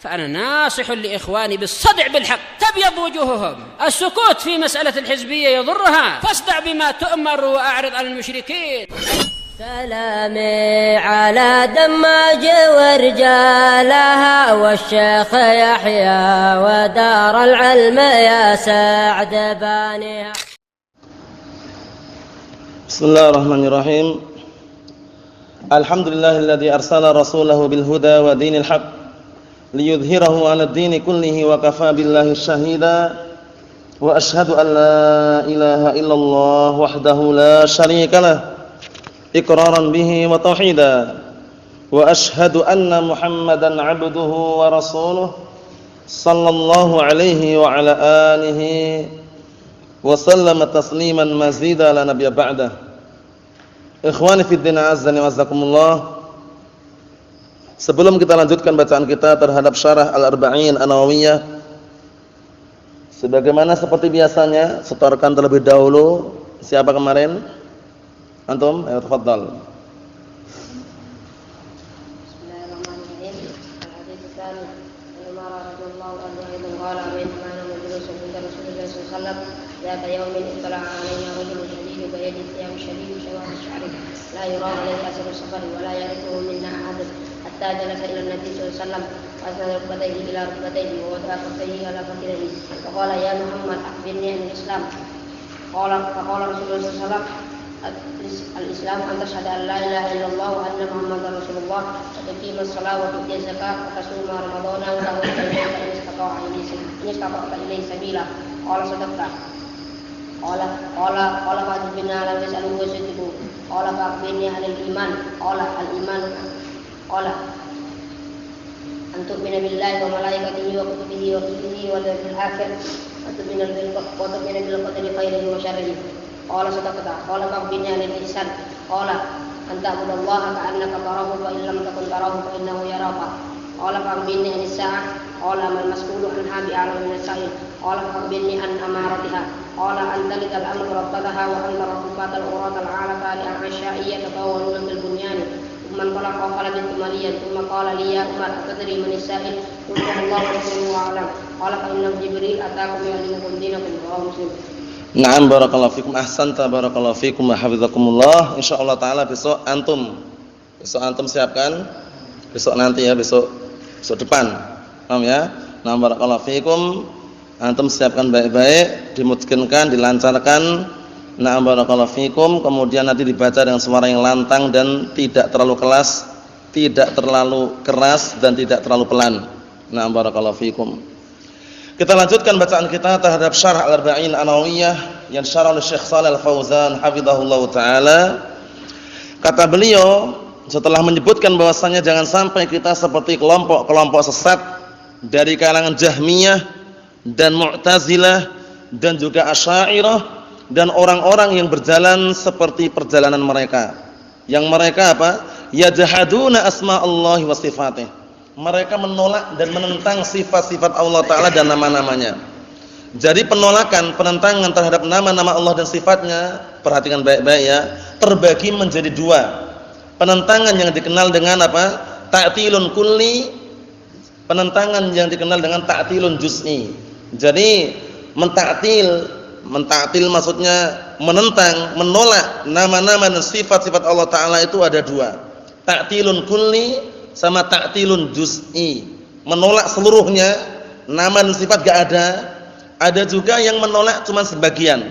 فأنا ناصح لإخواني بالصدع بالحق تبيض وجوههم. السكوت في مسألة الحزبية يضرها، فاصدع بما تؤمر وأعرض عن المشركين. سلامي على دماج ورجالها والشيخ يحيى ودار العلم يا سعد بانيها. بسم الله الرحمن الرحيم. الحمد لله الذي أرسل رسوله بالهدى ودين الحق ليظهره على الدين كله وكفى بالله شهيدا وأشهد أن لا إله إلا الله وحده لا شريك له إقرارا به وتوحيدا وأشهد أن محمدا عبده ورسوله صلى الله عليه وعلى آله وسلم تسليما مزيدا لا نبي بعده. Ikhwani fid din azzani wazakumullah. Sebelum kita lanjutkan bacaan kita terhadap syarah Al-Arba'in An-Nawawiyah, sebagaimana seperti biasanya, setorkan terlebih dahulu. Siapa kemarin? Antum? Ayo tafadhal. Bismillahirrahmanirrahim. Al-hadits tsani Umar radhiyallahu anhu qala bainama ana majlisun inda Rasulullah sallallahu alaihi wasallam ذات يوم اطلع علينا رجل شديد بيد الثياب شديد شواه الشعر لا يرى عليه اثر السفر ولا يعرفه منا احد حتى جلس الى النبي صلى الله عليه وسلم واسند ركبتيه الى ركبتيه ووضع كفيه على فخذيه فقال يا محمد اخبرني عن الاسلام. فقال رسول الله صلى الله عليه وسلم الاسلام ان تشهد ان لا اله الا الله وان محمدا رسول الله وتقيم الصلاه وتؤتي الزكاه وتصوم رمضان وتحج البيت ان استطعت اليه سبيلا. قال صدقت. قال فأخبرني على الإسلام وصدقه. قال فأخبرني عن الإيمان. قال الإيمان قال أن تؤمن بالله وملائكته وكتبه ورسله واليوم الآخر وتؤمن بالقدر خيره وشره. قال صدقت. قال فأخبرني عن الإحسان. قال أن تعبد الله كأنك تراه فإن لم تكن تراه فإنه يراك. قال فأخبرني عن الساعة. قال ما المسؤول عنها بأعلم من السائل. قال فأخبرني عن أمارتها. قال أن تلد الأمر ربتها وأن ترى الركبات العراة العالة العشاء يتطاولون في البنيان. ثم انطلق وقال بنت مليا ثم قال لي يا عمر أتدري من السائل؟ قلت الله ورسوله أعلم. قال فإنه جبريل أتاكم يعلمكم دينكم. رواه مسلم. Naam barakallahu fikum, ahsanta barakallahu fikum wa hafizakumullah. Insyaallah taala besok antum siapkan. Besok nanti ya, besok depan. Paham ya? Naam barakallahu fikum. Antum siapkan baik-baik, dimungkinkan, dilancarkan. Na'am barakallahu fikum, kemudian nanti dibaca dengan suara yang lantang dan tidak terlalu keras, tidak terlalu keras dan tidak terlalu pelan. Na'am barakallahu fikum. Kita lanjutkan bacaan kita terhadap syarah Al-Arba'in An-Nawawiyah yang syarah oleh Syekh Shalih Al-Fauzan hafizahullah taala. Kata beliau setelah menyebutkan bahwasannya jangan sampai kita seperti kelompok-kelompok sesat dari kalangan Jahmiyah dan Mu'tazilah dan juga Asy'ariyah dan orang-orang yang berjalan seperti perjalanan mereka. Yang mereka apa? Yajhaduna asma'allahi wa sifatih. Mereka menolak dan menentang sifat-sifat Allah Ta'ala dan nama-namanya. Jadi penentangan terhadap nama-nama Allah dan sifatnya, perhatikan baik-baik ya, terbagi menjadi dua. Penentangan yang dikenal dengan apa? Ta'tilun kulli, penentangan yang dikenal dengan ta'tilun juz'i. Jadi mentaktil maksudnya menentang, menolak nama-nama dan sifat-sifat Allah Ta'ala itu ada dua. Ta'tilun kulli sama ta'tilun juz'i. Menolak seluruhnya, nama dan sifat gak ada. Ada juga yang menolak cuma sebagian.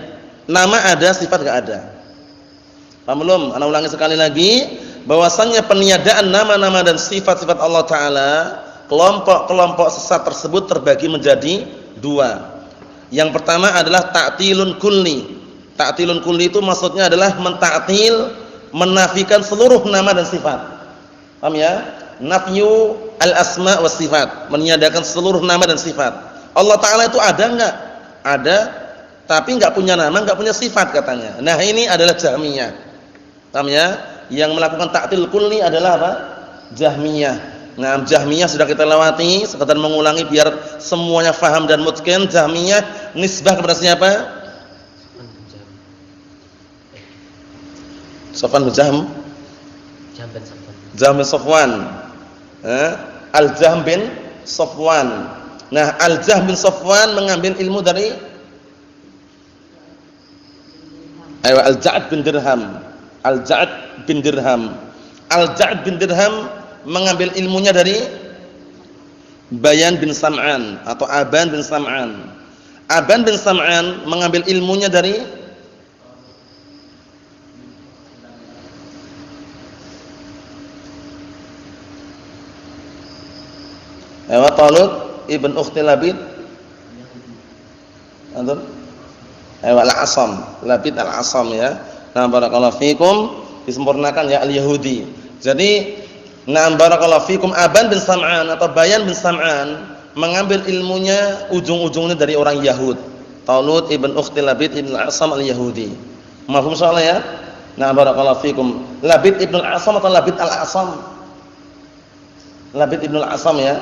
Nama ada, sifat gak ada. Paham belum? Ana ulangi sekali lagi, bahwasannya peniadaan nama-nama dan sifat-sifat Allah Ta'ala, kelompok-kelompok sesat tersebut terbagi menjadi dua. Yang pertama adalah ta'tilun kulli. Ta'tilun kulli itu maksudnya adalah mentaktil, menafikan seluruh nama dan sifat. Paham ya? Nafyu al-asma was sifat, meniadakan seluruh nama dan sifat. Allah Ta'ala itu ada enggak? Ada, tapi enggak punya nama, enggak punya sifat katanya. Nah, ini adalah Jahmiyah. Paham ya? Yang melakukan ta'til kulli adalah apa? Jahmiyah. Nah, Jahmiyah sudah kita lewati, sekedar mengulangi biar semuanya faham dan mutqin. Jahmiyah nisbah kepada siapa? Safwan bin Jahm. Jahm bin Safwan. Al-Jahm bin Safwan. Nah, Al-Jahm bin Safwan mengambil ilmu dari Al-Ja'd bin Dirham. Al-Ja'd bin Dirham. Al-Ja'd bin Dirham mengambil ilmunya dari Bayan bin Sam'an atau Aban bin Sam'an. Aban bin Sam'an mengambil ilmunya dari Talut ibn Ukhti Labid. Antum? Al-Asam, Labid Al-Asam ya. Nah, barakallahu fikum, disempurnakan ya Al-Yahudi. Jadi, nah barakallahu fikum, Aban bin Sam'an atau Bayan bin Sam'an mengambil ilmunya ujung-ujungnya dari orang Yahud. Talut ibn Ukhti Labid ibn Al-Asam Al-Yahudi. Mafhum soalnya ya? Nah, barakallahu fikum. Labid ibn Al-Asam atau Labid Al-Asam? Labid ibn Al-Asam ya.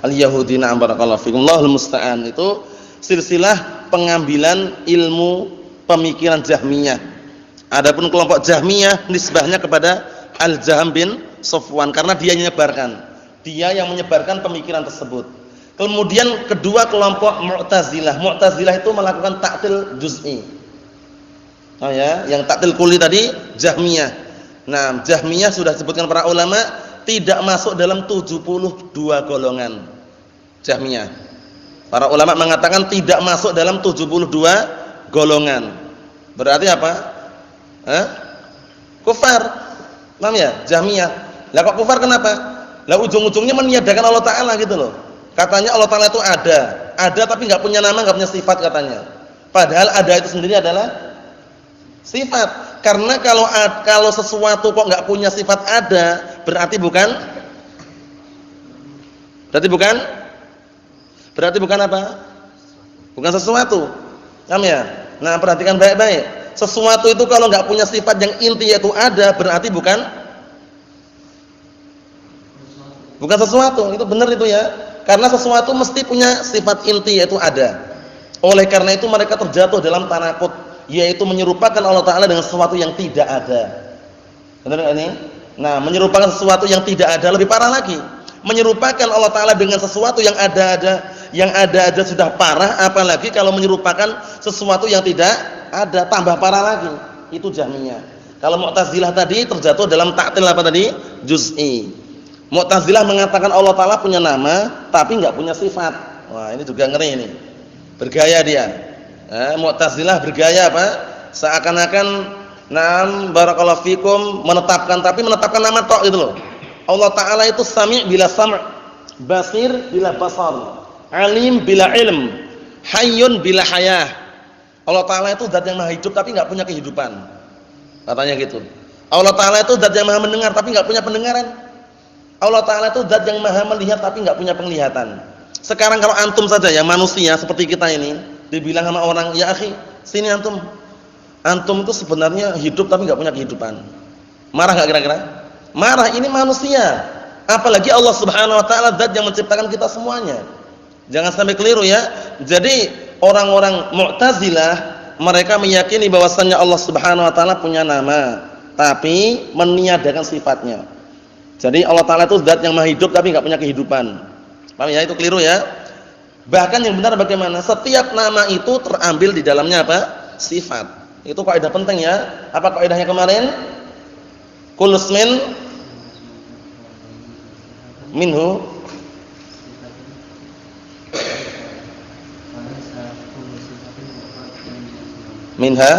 Al-Yahudi. Na'am barakallahu fikum. Allahul musta'an. Itu silsilah pengambilan ilmu pemikiran Jahmiyah. Adapun kelompok Jahmiyah nisbahnya kepada Al-Jahm bin Safwan karena dia menyebarkan. Dia yang menyebarkan pemikiran tersebut. Kemudian kedua kelompok Mu'tazilah. Mu'tazilah itu melakukan ta'til juz'i. Oh ya, yang ta'til kulli tadi Jahmiyah. Nah, Jahmiyah sudah disebutkan para ulama tidak masuk dalam 72 golongan. Jahmiyah. Para ulama mengatakan tidak masuk dalam 72 golongan. Berarti apa? Kufar. Paham ya? Jahmiyah. Lah kok kufar kenapa? Lah ujung-ujungnya meniadakan Allah Ta'ala gitu loh. Katanya Allah Ta'ala itu ada tapi enggak punya nama, enggak punya sifat katanya. Padahal ada itu sendiri adalah sifat. Karena kalau sesuatu kok enggak punya sifat ada, berarti bukan apa? Bukan sesuatu. Paham ya? Nah, perhatikan baik-baik. Sesuatu itu kalau enggak punya sifat yang inti yaitu ada, berarti bukan sesuatu. Itu benar itu ya. Karena sesuatu mesti punya sifat inti yaitu ada. Oleh karena itu mereka terjatuh dalam tanakut, yaitu menyerupakan Allah Ta'ala dengan sesuatu yang tidak ada. Benar enggak ini? Nah, menyerupakan sesuatu yang tidak ada lebih parah lagi. Menyerupakan Allah Ta'ala dengan sesuatu yang ada-ada. Yang ada-ada sudah parah, apalagi kalau menyerupakan sesuatu yang tidak ada, tambah parah lagi. Itu Jahmiyah. Kalau Mu'tazilah tadi terjatuh dalam ta'til apa tadi? Juz'i. Mu'tazilah mengatakan Allah Ta'ala punya nama tapi enggak punya sifat. Wah, ini juga ngeri ini. Bergaya dia. Mu'tazilah bergaya apa? Seakan-akan barakallahu fikum menetapkan nama tok gitu loh. Allah Ta'ala itu sami' bila sam', basir bila basar, alim bila ilm, hayyun bila hayah. Allah Ta'ala itu zat yang maha hidup tapi enggak punya kehidupan. Katanya gitu. Allah Ta'ala itu zat yang maha mendengar tapi enggak punya pendengaran. Allah Ta'ala itu zat yang maha melihat tapi enggak punya penglihatan. Sekarang kalau antum saja ya manusia seperti kita ini dibilang sama orang, "Ya akhi, sini antum. Antum itu sebenarnya hidup tapi enggak punya kehidupan." Marah enggak kira-kira? Marah. Ini manusia. Apalagi Allah Subhanahu wa taala zat yang menciptakan kita semuanya. Jangan sampai keliru ya. Jadi orang-orang Mu'tazilah mereka meyakini bahwasannya Allah Subhanahu wa taala punya nama tapi meniadakan sifatnya. Jadi Allah Ta'ala itu zat yang maha hidup tapi enggak punya kehidupan. Paham ya? Itu keliru ya. Bahkan yang benar bagaimana? Setiap nama itu terambil di dalamnya apa? Sifat. Itu kaidah penting ya. Apa kaidahnya kemarin? Kullu ismin minhu minha.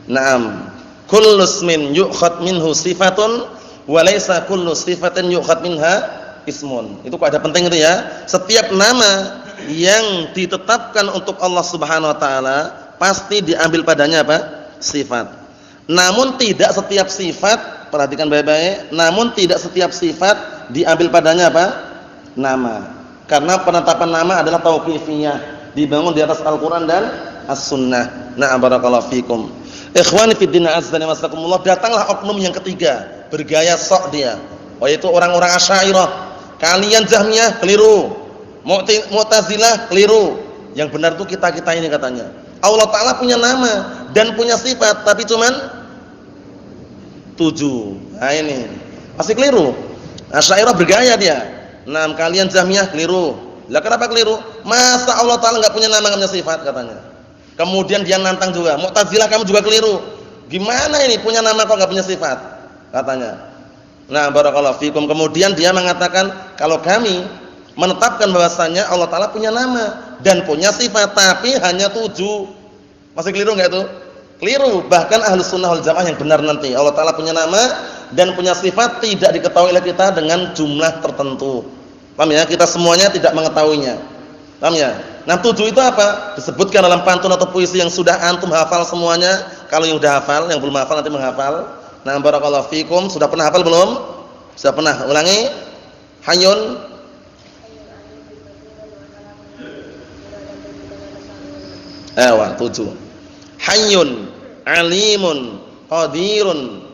Naam. Kullu ismin yu'khad minhu sifatun wa laysa kullu sifatin yu'khad minha ismun. Itu kaidah penting itu ya. Setiap nama yang ditetapkan untuk Allah Subhanahu wa taala pasti diambil padanya apa? Sifat. Namun tidak setiap sifat, perhatikan baik-baik, namun tidak setiap sifat diambil padanya apa? Nama. Karena penetapan nama adalah tauqifiyah, dibangun di atas Al-Qur'an dan As-Sunnah. Na'am barakallahu fikum. Ikhwani fid din azza wa jalla, datanglah oknum yang ketiga, bergaya sok dia. Yaitu orang-orang Asy'ariyah. Kalian Jahmiyah keliru. Mu'tazilah keliru. Yang benar itu kita-kita ini katanya. Allah Ta'ala punya nama dan punya sifat tapi cuman 7. Nah ini. Masih keliru. Asy'ariyah bergaya dia. Nah, kalian Jahmiyah keliru. Lah kenapa keliru? Masa Allah Ta'ala enggak punya nama, enggak punya sifat katanya. Kemudian dia nantang juga, Mu'tazilah kamu juga keliru. Gimana ini punya nama kok enggak punya sifat? Katanya. Nah, barakallahu fikum. Kemudian dia mengatakan kalau kami menetapkan bahwasanya Allah Ta'ala punya nama dan punya sifat, tapi hanya 7. Masih keliru enggak itu? Keliru. Bahkan Ahlus Sunnah wal Jamaah yang benar nanti Allah Ta'ala punya nama dan punya sifat tidak diketahui oleh kita dengan jumlah tertentu. Paham ya? Kita semuanya tidak mengetahuinya. Paham ya? Nah, 7 itu apa? Disebutkan dalam pantun atau puisi yang sudah antum hafal semuanya. Kalau yang sudah hafal, yang belum hafal nanti menghafal. Nah, barakallahu fikum. Sudah pernah hafal belum? Sudah pernah. Ulangi. Hayyun. Ewa, 7. Hayyun, alimun, qadirun,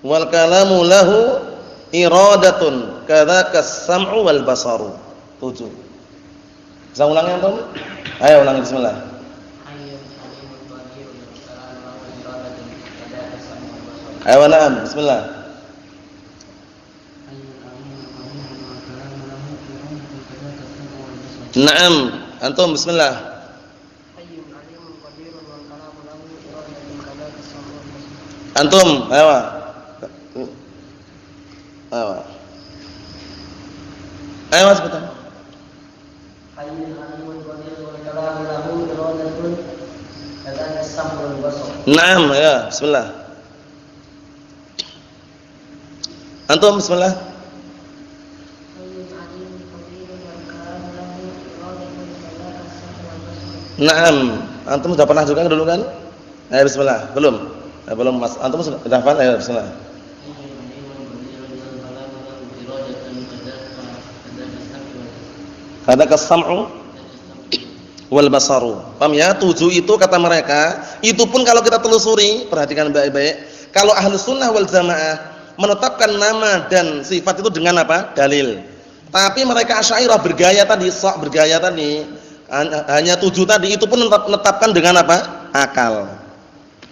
wal kalamu lahu iradatun, kadzaka as-sam'u wal basaru. 7. Bisa ulangi antum? Ayo ulangi bismillah. Hayyun, alimun, qadirun, wal kalamu lahu iradatun, kadzaka as-sam'u wal basaru. Ayo na'am, bismillah. Hayyun, alimun, qadirun, wal kalamu lahu iradatun, kadzaka as-sam'u wal basaru. Na'am, antum bismillah. Antum, ayo. Ayo. Ayo sebentar. Naam, ya, bismillah. Antum bismillah. Naam, antum sudah pernah juga dulu kan? Ayo bismillah, belum? Belum Mas, antum sudah hafal? Ayo bismillah. Kadzaka as-sam'u wal basaru. Paham ya? 7 itu kata mereka, itu pun kalau kita telusuri, perhatikan baik-baik. Kalau Ahlus Sunnah wal Jamaah menetapkan nama dan sifat itu dengan apa? Dalil. Tapi mereka Asy'ariyah bergaya tadi, sok bergaya tadi, hanya 7 tadi, itu pun menetapkan dengan apa? Akal.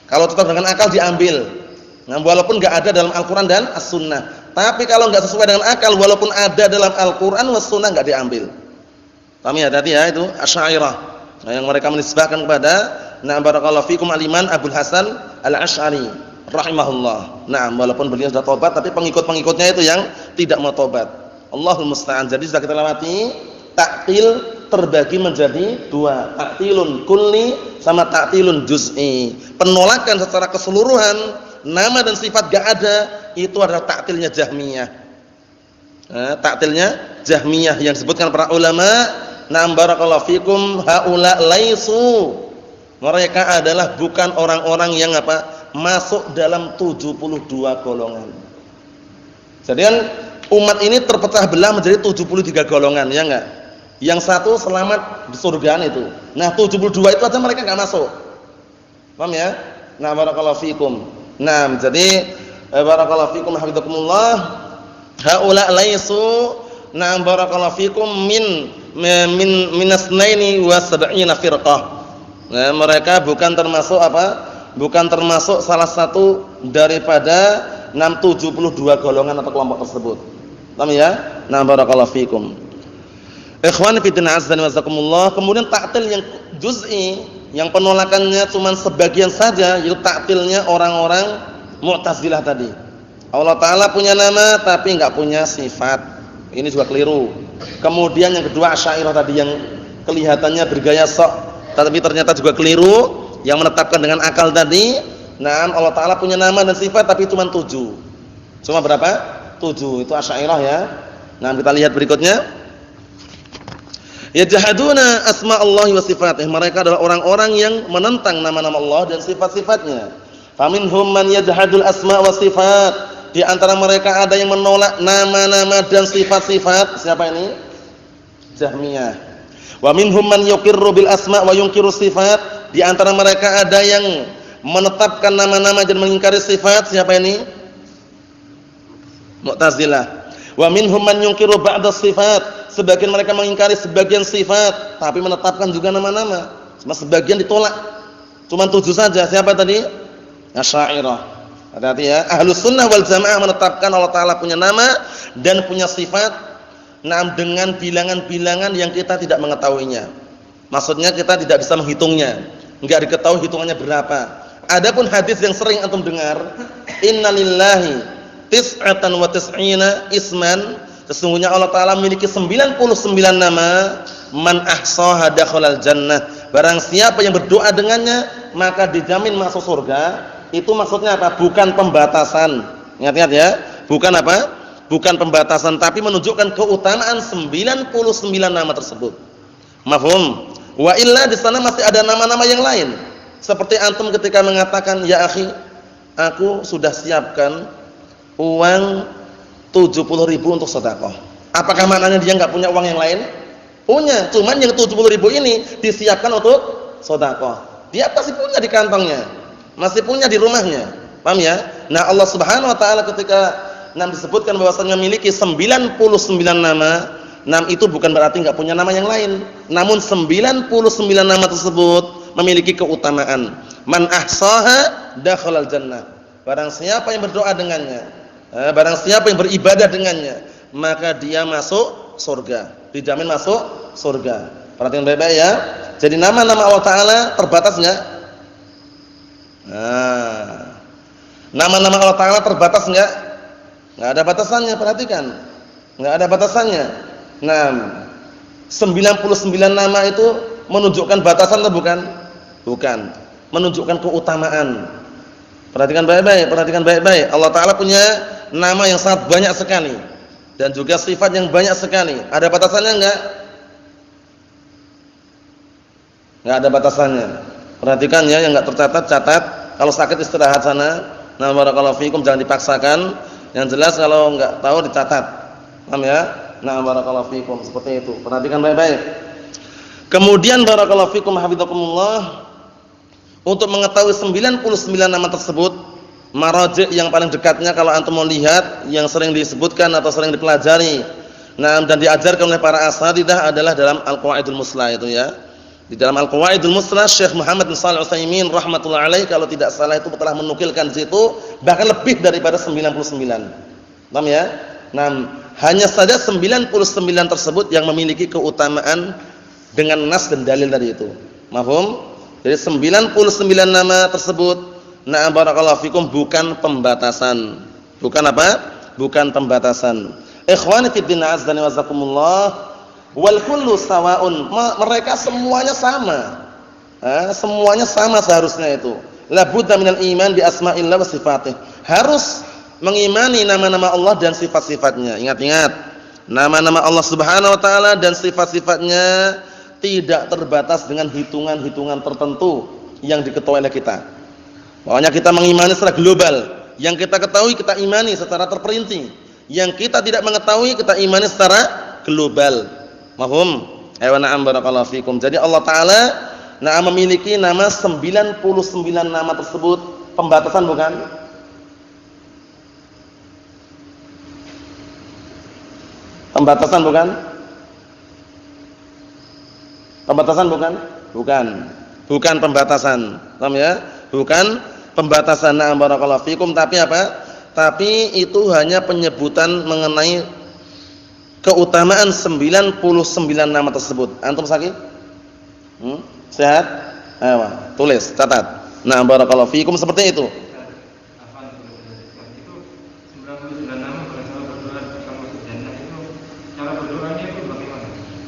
Kalau tetap dengan akal diambil. Nah, walaupun enggak ada dalam Al-Qur'an dan As-Sunnah. Tapi kalau enggak sesuai dengan akal walaupun ada dalam Al-Qur'an was Sunnah enggak diambil. Paham ya tadi ya itu Asy'ariyah. Nah, yang mereka menisbahkan kepada barakallahu fikum al-Imam Abdul Hasan Al-Asy'ari rahimahullah. Nah, walaupun beliau sudah tobat tapi pengikut-pengikutnya itu yang tidak mau tobat. Allahul musta'an. Jadi sudah kita lewati ta'til terbagi menjadi 2, ta'tilun kulli sama ta'tilun juz'i. Penolakan secara keseluruhan nama dan sifat gak ada, itu adalah ta'tilnya Jahmiyah. Ta'tilnya Jahmiyah yang disebutkan para ulama, na'am barakallahu fikum, haula laisu. Mereka adalah bukan orang-orang yang apa? Masuk dalam 72 golongan. Jadi kan umat ini terpecah belah menjadi 73 golongan, ya enggak? Yang satu selamat di surga itu. Nah, 72 itu aja mereka enggak masuk. Paham ya? Nah, barakallahu fikum. Nah, jadi barakallahu fikum hafizakumullah. Haula laisu na'am barakallahu fikum min asnaini wa sab'ina firqah. Nah, mereka bukan termasuk apa? Bukan termasuk salah satu daripada 672 golongan atau kelompok tersebut. Paham ya? Nah, barakallahu fikum. Ikhwan fillah azza wa jazakumullah. Kemudian ta'til yang juz'i, yang penolakannya cuma sebagian saja, yaitu ta'tilnya orang-orang Mu'tazilah tadi. Allah Ta'ala punya nama tapi enggak punya sifat. Ini juga keliru. Kemudian yang kedua Asy'ariyah tadi yang kelihatannya bergaya sok tapi ternyata juga keliru, yang menetapkan dengan akal tadi. Nah, Allah Ta'ala punya nama dan sifat tapi cuma 7. Cuma berapa? 7. Itu Asy'ariyah ya. Nah, kita lihat berikutnya. Yajhaduna asma Allah wa sifatih. Mereka adalah orang-orang yang menentang nama-nama Allah dan sifat-sifatnya. Faminhum man yajhadul asma wa sifat. Di antara mereka ada yang menolak nama-nama dan sifat-sifat. Siapa ini? Jahmiyah. Wa minhum man yuqirru bil asma wa yunkiru sifat. Di antara mereka ada yang menetapkan nama-nama dan mengingkari sifat. Siapa ini? Mu'tazilah. Wa minhum man yunkiru ba'da sifat. Sebagian mereka mengingkari sebagian sifat, tapi menetapkan juga nama-nama. Cuma sebagian ditolak. Cuma 7 saja. Siapa tadi? Asy'ariyah. Hati-hati ya. Ahlus Sunnah wal Jamaah menetapkan Allah Ta'ala punya nama dan punya sifat, dengan bilangan-bilangan yang kita tidak mengetahuinya. Maksudnya kita tidak bisa menghitungnya, enggak diketahui hitungannya berapa. Adapun hadis yang sering antum dengar, innalillahi tis'atan wa tis'ina isman, sesungguhnya Allah Ta'ala memiliki 99 nama, man ahsaha dakhalal jannah. Barang siapa yang berdoa dengannya, maka dijamin masuk surga. Itu maksudnya apa? Bukan pembatasan. Ingat-ingat ya, bukan apa? Bukan pembatasan, tapi menunjukkan keutamaan 99 nama tersebut. Mafhum? Wa illa di sana masih ada nama-nama yang lain. Seperti antum ketika mengatakan, ya akhi, aku sudah siapkan uang 70.000 untuk sedekah. Apakah maknanya dia enggak punya uang yang lain? Punya, cuman yang 70.000 ini disiapkan untuk sedekah. Dia pasti punya di kantongnya, masih punya di rumahnya. Paham ya? Nah, Allah Subhanahu wa taala ketika disebutkan bahwasanya memiliki 99 nama, itu bukan berarti enggak punya nama yang lain. Namun 99 nama tersebut memiliki keutamaan. Man ahsaha dakhalal jannah. Barang siapa yang berdoa dengannya, barang siapa yang beribadah dengannya, maka dia masuk surga. Dijamin masuk surga. Perhatikan baik-baik ya. Jadi nama-nama Allah Ta'ala terbatas enggak? Nah, nama-nama Allah Ta'ala terbatas enggak? Enggak ada batasannya, perhatikan. Enggak ada batasannya. Nah, 99 nama itu menunjukkan batasan atau bukan? Bukan. Menunjukkan keutamaan. Perhatikan baik-baik, perhatikan baik-baik. Allah Ta'ala punya nama yang sangat banyak sekali dan juga sifat yang banyak sekali. Ada batasannya enggak? Enggak ada batasannya. Perhatikan ya, yang enggak tercatat catat. Kalau sakit istirahat sana. Nah, barakallahu fikum, jangan dipaksakan. Yang jelas kalau enggak tahu dicatat. Paham ya? Nah, barakallahu fikum, seperti itu. Perhatikan baik-baik. Kemudian barakallahu fikum hafizakumullah, untuk mengetahui 99 nama tersebut, maraji' yang paling dekatnya kalau antum mau lihat yang sering disebutkan atau sering dipelajari, nah, dan diajarkan oleh para asatidzah adalah dalam Al-Qawaidul Muslah itu ya. Di dalam Al-Qawaidul Muslah Syekh Muhammad bin Shalih Al-Utsaimin rahimatullah alaih kalau tidak salah itu telah menukilkan di situ bahkan lebih daripada 99. Paham ya? Nah, hanya saja 99 tersebut yang memiliki keutamaan dengan nas dan dalil tadi itu. Mafhum? Jadi 99 nama tersebut, na'am barakallahu fikum, bukan pembatasan. Bukan apa? Bukan pembatasan. Ikhwani fid din azdani wa zakumullah, wal kullu sawaun. Mereka semuanya sama. Semuanya sama seharusnya itu. La budda minal iman bi asma'illah wa sifatih. Harus mengimani nama-nama Allah dan sifat-sifatnya. Ingat-ingat, nama-nama Allah Subhanahu wa taala dan sifat-sifatnya tidak terbatas dengan hitungan-hitungan tertentu yang diketahui oleh kita. Pokoknya kita mengimani secara global. Yang kita ketahui kita imani secara terperinci. Yang kita tidak mengetahui kita imani secara global. Mafhum? Ayo na'am barakallahu fikum. Jadi Allah taala memiliki nama 99 nama tersebut. Pembatasan bukan? Pembatasan bukan? Pembatasan bukan? Bukan. Bukan pembatasan. Paham ya? Bukan pembatasan. Na'am barakallahu fikum, tapi apa? Tapi itu hanya penyebutan mengenai keutamaan 99 nama tersebut. Antum sakit? Sehat? Ayo, tulis, catat. Na'am barakallahu fikum, seperti itu.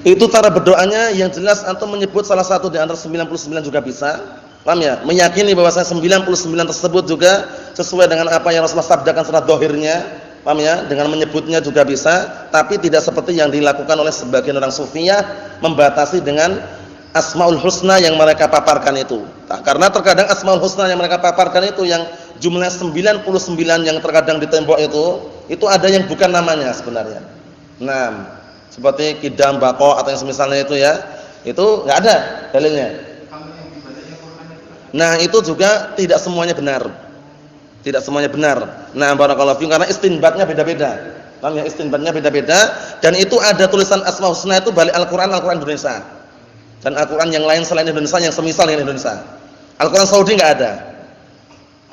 Itu cara berdoanya yang jelas antum menyebut salah satu di antara 99 juga bisa. Paham ya? Meyakini bahwasanya 99 tersebut juga sesuai dengan apa yang Rasulullah sabdakan secara zahirnya. Paham ya? Dengan menyebutnya juga bisa, tapi tidak seperti yang dilakukan oleh sebagian orang sufiyah membatasi dengan Asmaul Husna yang mereka paparkan itu. Karena terkadang Asmaul Husna yang mereka paparkan itu yang jumlah 99 yang terkadang di tembok itu ada yang bukan namanya sebenarnya. Nah, seperti Kidam, Baqo atau yang semisalnya itu ya, itu enggak ada dalilnya. Nah, itu juga tidak semuanya benar. Tidak semuanya benar. Nah, barakallahu fiikum, karena istinbatnya beda-beda. Paham ya? Istinbatnya beda-beda dan itu ada tulisan Asmaul Husna itu balik Al-Qur'an Indonesia. Dan Al-Qur'an yang lain selain Indonesia yang semisal dengan Indonesia. Al-Qur'an Saudi enggak ada.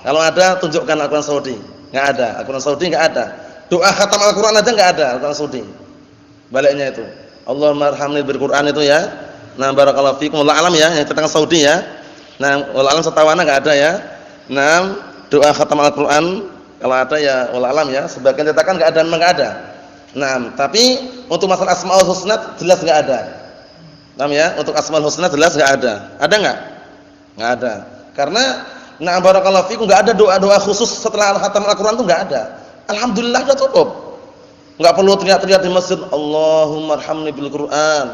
Kalau ada tunjukkan Al-Qur'an Saudi. Enggak ada. Al-Qur'an Saudi enggak ada. Doa khatam Al-Qur'an aja enggak ada Al-Qur'an Saudi. Baliknya itu. Allahumma arhamni bil Qur'an itu ya. Nah, barakallahu fikum. Wallahu alam ya, yang cetakan Saudi ya. Nah, wallahu alam setawana enggak ada ya. Nah, doa khatam Al-Qur'an kalau ada ya wallahu alam ya. Sebagian cetakan enggak ada, memang enggak ada. Nah, tapi untuk masalah Asmaul Husna jelas enggak ada. Paham ya? Untuk Asmaul Husna jelas enggak ada. Ada enggak? Enggak ada. Karena nah barakallahu fikum enggak ada doa-doa khusus setelah khatam Al-Qur'an itu enggak ada. Alhamdulillah sudah cukup. Enggak perlu teriak-teriak di masjid Allahumma arhamni bil Qur'an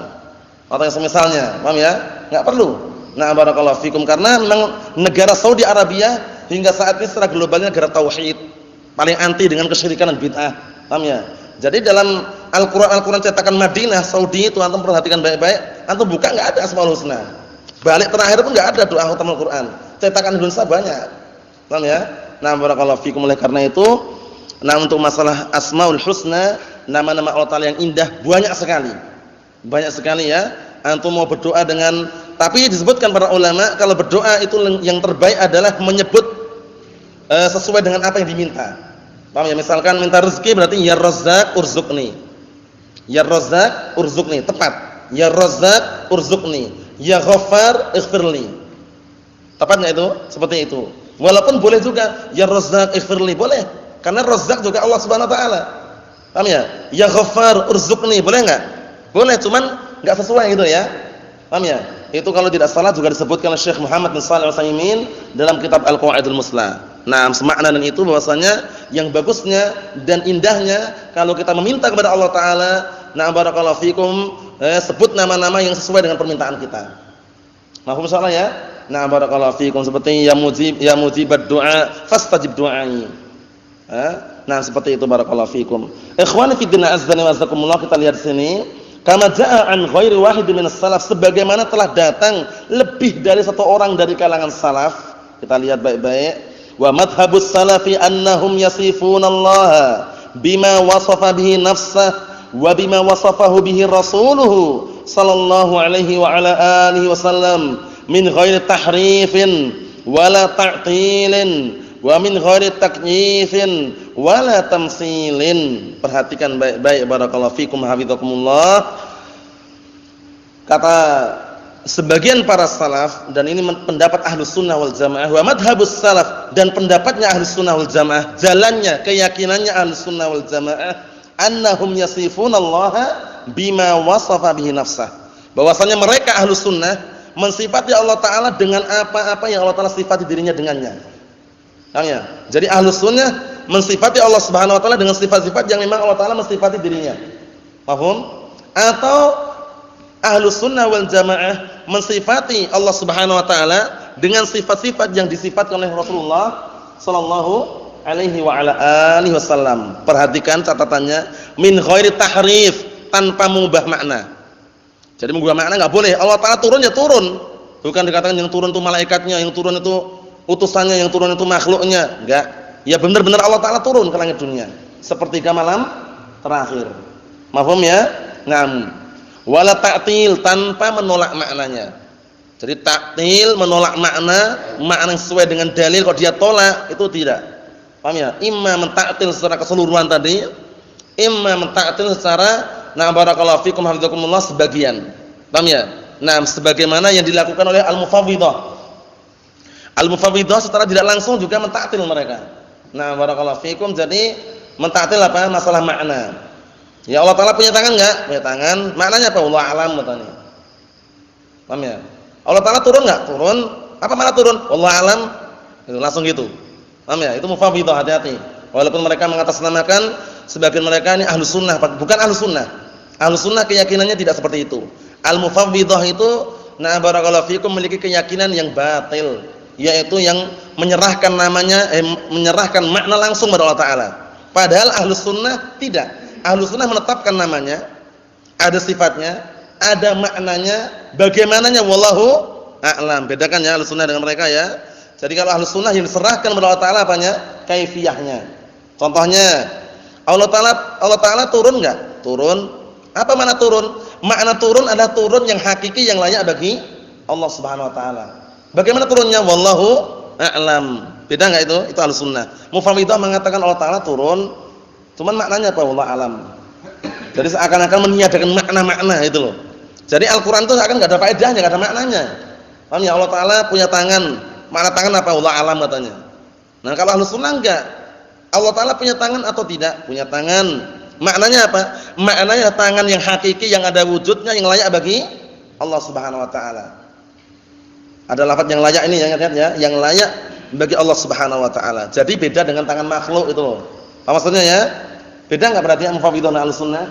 atau yang semisalnya. Paham ya? Enggak perlu. Nah barakallahu fikum karena memang negara Saudi Arabia hingga saat ini secara globalnya negara tauhid, paling anti dengan kesyirikan dan bid'ah. Paham ya? Jadi dalam Al-Qur'an cetakan Madinah Saudi itu antum perhatikan baik-baik, antum buka enggak ada Asmaul Husna. Balik terakhir pun enggak ada doa khatam Al-Qur'an. Cetakan Indonesia banyak. Paham ya? Nah barakallahu fikum, oleh karena itu nah untuk masalah Asmaul Husna, nama-nama Allah Ta'ala yang indah banyak sekali. Banyak sekali ya. Antum mau berdoa dengan, tapi disebutkan para ulama kalau berdoa itu yang terbaik adalah menyebut sesuai dengan apa yang diminta. Paham ya? Misalkan minta rezeki berarti ya Razzaq urzuqni. Ya Razzaq urzuqni, tepat. Ya Razzaq urzuqni. Ya Ghaffar ighfirli. Tepat enggak itu? Seperti itu. Walaupun boleh juga ya Razzaq ighfirli, boleh. Karena Razzaq juga Allah Subhanahu wa taala. Paham ya? Ya Ghaffar urzuqni, boleh enggak? Boleh, cuman enggak sesuai gitu ya. Paham ya? Itu kalau tidak salah juga disebutkan oleh Syekh Muhammad bin Shalih Al-Utsaimin dalam kitab Al-Qawaidul Muslah. Nah, semakna dan itu bahwasanya yang bagusnya dan indahnya kalau kita meminta kepada Allah taala, na barakallahu fikum, sebut nama-nama yang sesuai dengan permintaan kita. Mahfum insyaallah ya? Nah, barakallahu fikum, seperti ya mujibad du'a fastajib du'ai. Nah, seperti itu barakallahu fikum. Ikhwani fi din azdani wa azakumullah, kita lihat sini. Kama jaa an ghairi wahid minas salaf, sebagaimana telah datang lebih dari satu orang dari kalangan salaf. Kita lihat baik-baik. Wa madhhabus salafi annahum yasifuna Allah bima wasafa bihi nafsah wa bima wasafahu bihi rasuluhu sallallahu alaihi wa ala alihi wasallam min ghairi tahrifin wala ta'tilin wa min ghairi takyifin wala tamsilin. Perhatikan baik-baik barakallahu fikum hafizakumullah. Kata sebagian para salaf, dan ini pendapat Ahlus Sunnah wal Jamaah, wa madhabus salaf, dan pendapatnya Ahlus Sunnah wal Jamaah, jalannya keyakinannya Ahlus Sunnah wal Jamaah, annahum yasifunallaha bima wasafa bihi nafsah, bahwasanya mereka Ahlus Sunnah mensifati Allah taala dengan apa-apa yang Allah taala sifati dirinya dengannya. Paham ya? Jadi Ahlus Sunnah mensifati Allah Subhanahu wa taala dengan sifat-sifat yang memang Allah taala mensifati dirinya. Paham? Atau Ahlus Sunnah wal Jamaah mensifati Allah Subhanahu wa taala dengan sifat-sifat yang disifatkan oleh Rasulullah sallallahu alaihi wa ala alihi wasallam. Perhatikan catatannya, min ghairi tahrif, tanpa mengubah makna. Jadi mengubah makna enggak boleh. Allah taala turun ya turun. Bukan dikatakan yang turun itu malaikatnya, yang turun itu utusannya, yang turun itu makhluknya. Enggak. Ya benar-benar Allah taala turun ke langit dunia sepertiga malam terakhir. Mafhum ya? Naam. Wala ta'til, tanpa menolak maknanya. Jadi ta'til menolak makna yang sesuai dengan dalil, kalau dia tolak itu tidak. Paham ya? Imma mentaktil secara keseluruhan tadi, imma mentaktil secara na barakallahu fikum hafizakumullah sebagian. Paham ya? Nah, sebagaimana yang dilakukan oleh al-mufawwidhah. Al-mufawwidhah secara tidak langsung juga mentaktil mereka. Nah, barakallahu fikum, jadi mentaktil apa? Masalah makna. Ya Allah taala punya tangan enggak? Punya tangan. Maknanya apa? Wallahu alam katanya. Paham ya? Allah taala turun enggak? Turun. Apa makna turun? Wallahu alam. Itu langsung gitu. Paham ya? Itu mufawwidhah, hati-hati. Walaupun mereka mengatasnamakan, sebagian mereka ini Ahlus Sunnah, bukan Ahlus Sunnah. Ahlus Sunnah keyakinannya tidak seperti itu. Al-mufawwidhah itu na barakallahu fikum memiliki keyakinan yang batil, yaitu yang menyerahkan menyerahkan makna langsung kepada Allah taala. Padahal Ahlus Sunnah tidak. Ahlus Sunnah menetapkan namanya, ada sifatnya, ada maknanya, bagaimananya wallahu a'lam. Bedakan ya Ahlus Sunnah dengan mereka ya. Jadi kalau Ahlus Sunnah yang diserahkan kepada Allah taala apanya? Kaifiyahnya. Contohnya, Allah taala turun enggak? Turun. Apa makna turun? Makna turun adalah turun yang hakiki, yang layak bagi Allah Subhanahu wa taala. Bagaimana turunnya? Wallahu a'lam. Beda enggak itu? Itu Ahlus Sunnah. Mufawwidhah mengatakan Allah taala turun, cuman maknanya apa? Wallahu alam. Jadi seakan-akan meniadakan makna-makna itu loh. Jadi Al-Qur'an itu seakan enggak ada faedahnya, enggak ada maknanya. Paham ya? Allah Taala punya tangan. Makna tangan apa? Allah alam katanya. Nah, kalau Ahlus Sunnah enggak. Allah Taala punya tangan atau tidak? Punya tangan. Maknanya apa? Maknanya tangan yang hakiki yang ada wujudnya yang layak bagi Allah Subhanahu wa taala. Ada lafaz yang layak ini ya, ingat ya, yang layak bagi Allah Subhanahu wa taala. Jadi beda dengan tangan makhluk itu loh. Apa maksudnya ya? Beda enggak berarti Mufawidah dan Ahlus Sunnah?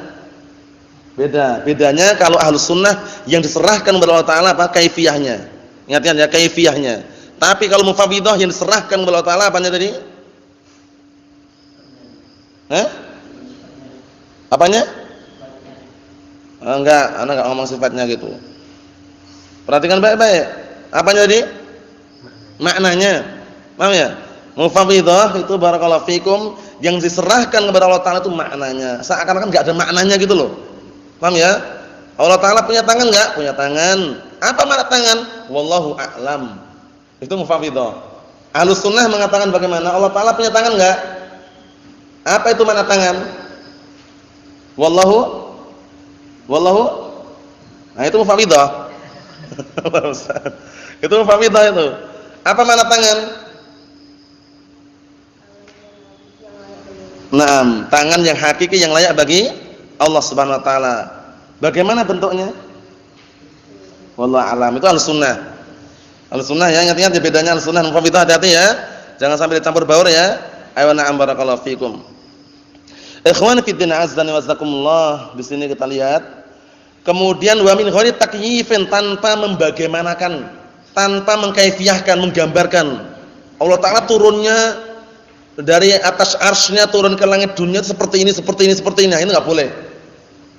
Beda. Bedanya kalau Ahlus Sunnah yang diserahkan kepada Allah Taala apa? Kaifiyahnya. Ingat ya, kaifiyahnya. Tapi kalau Mufawidah yang diserahkan kepada Allah Taala apanya tadi? Apanya? Enggak, anak enggak ngomong sifatnya gitu. Perhatikan baik-baik. Apanya tadi? Maknanya. Paham ya? Mufawidah itu barakallahu fikum yang diserahkan kepada Allah Taala itu maknanya. Seakan-akan enggak ada maknanya gitu loh. Paham ya? Allah Taala punya tangan enggak? Punya tangan. Apa makna tangan? Wallahu a'lam. Itu Mufawidah. Ahlus Sunnah mengatakan bagaimana? Allah Taala punya tangan enggak? Apa itu makna tangan? Wallahu. Nah, itu Mufawidah. Itu Mufawidah itu. Apa makna tangan? Naam, tangan yang hakiki yang layak bagi Allah Subhanahu wa taala. Bagaimana bentuknya? Wallahu alam. Itu Ahlus Sunnah. Ahlus Sunnah ya, ingat-ingat ya bedanya Ahlus Sunnah dan Mufawidah, hati-hati ya. Jangan sampai dicampur baur ya. Ayo na'am barakallahu fikum. Ikhwan fi din azdani wasakumullah. Di sini kita lihat. Kemudian wa min ghairi takyifin, tanpa membagaimanakan, tanpa mengkaifiyahkan, menggambarkan. Allah Taala turunnya dari atas arsy-Nya turun ke langit dunia seperti ini, seperti ini, seperti ini. Nah, ini enggak boleh.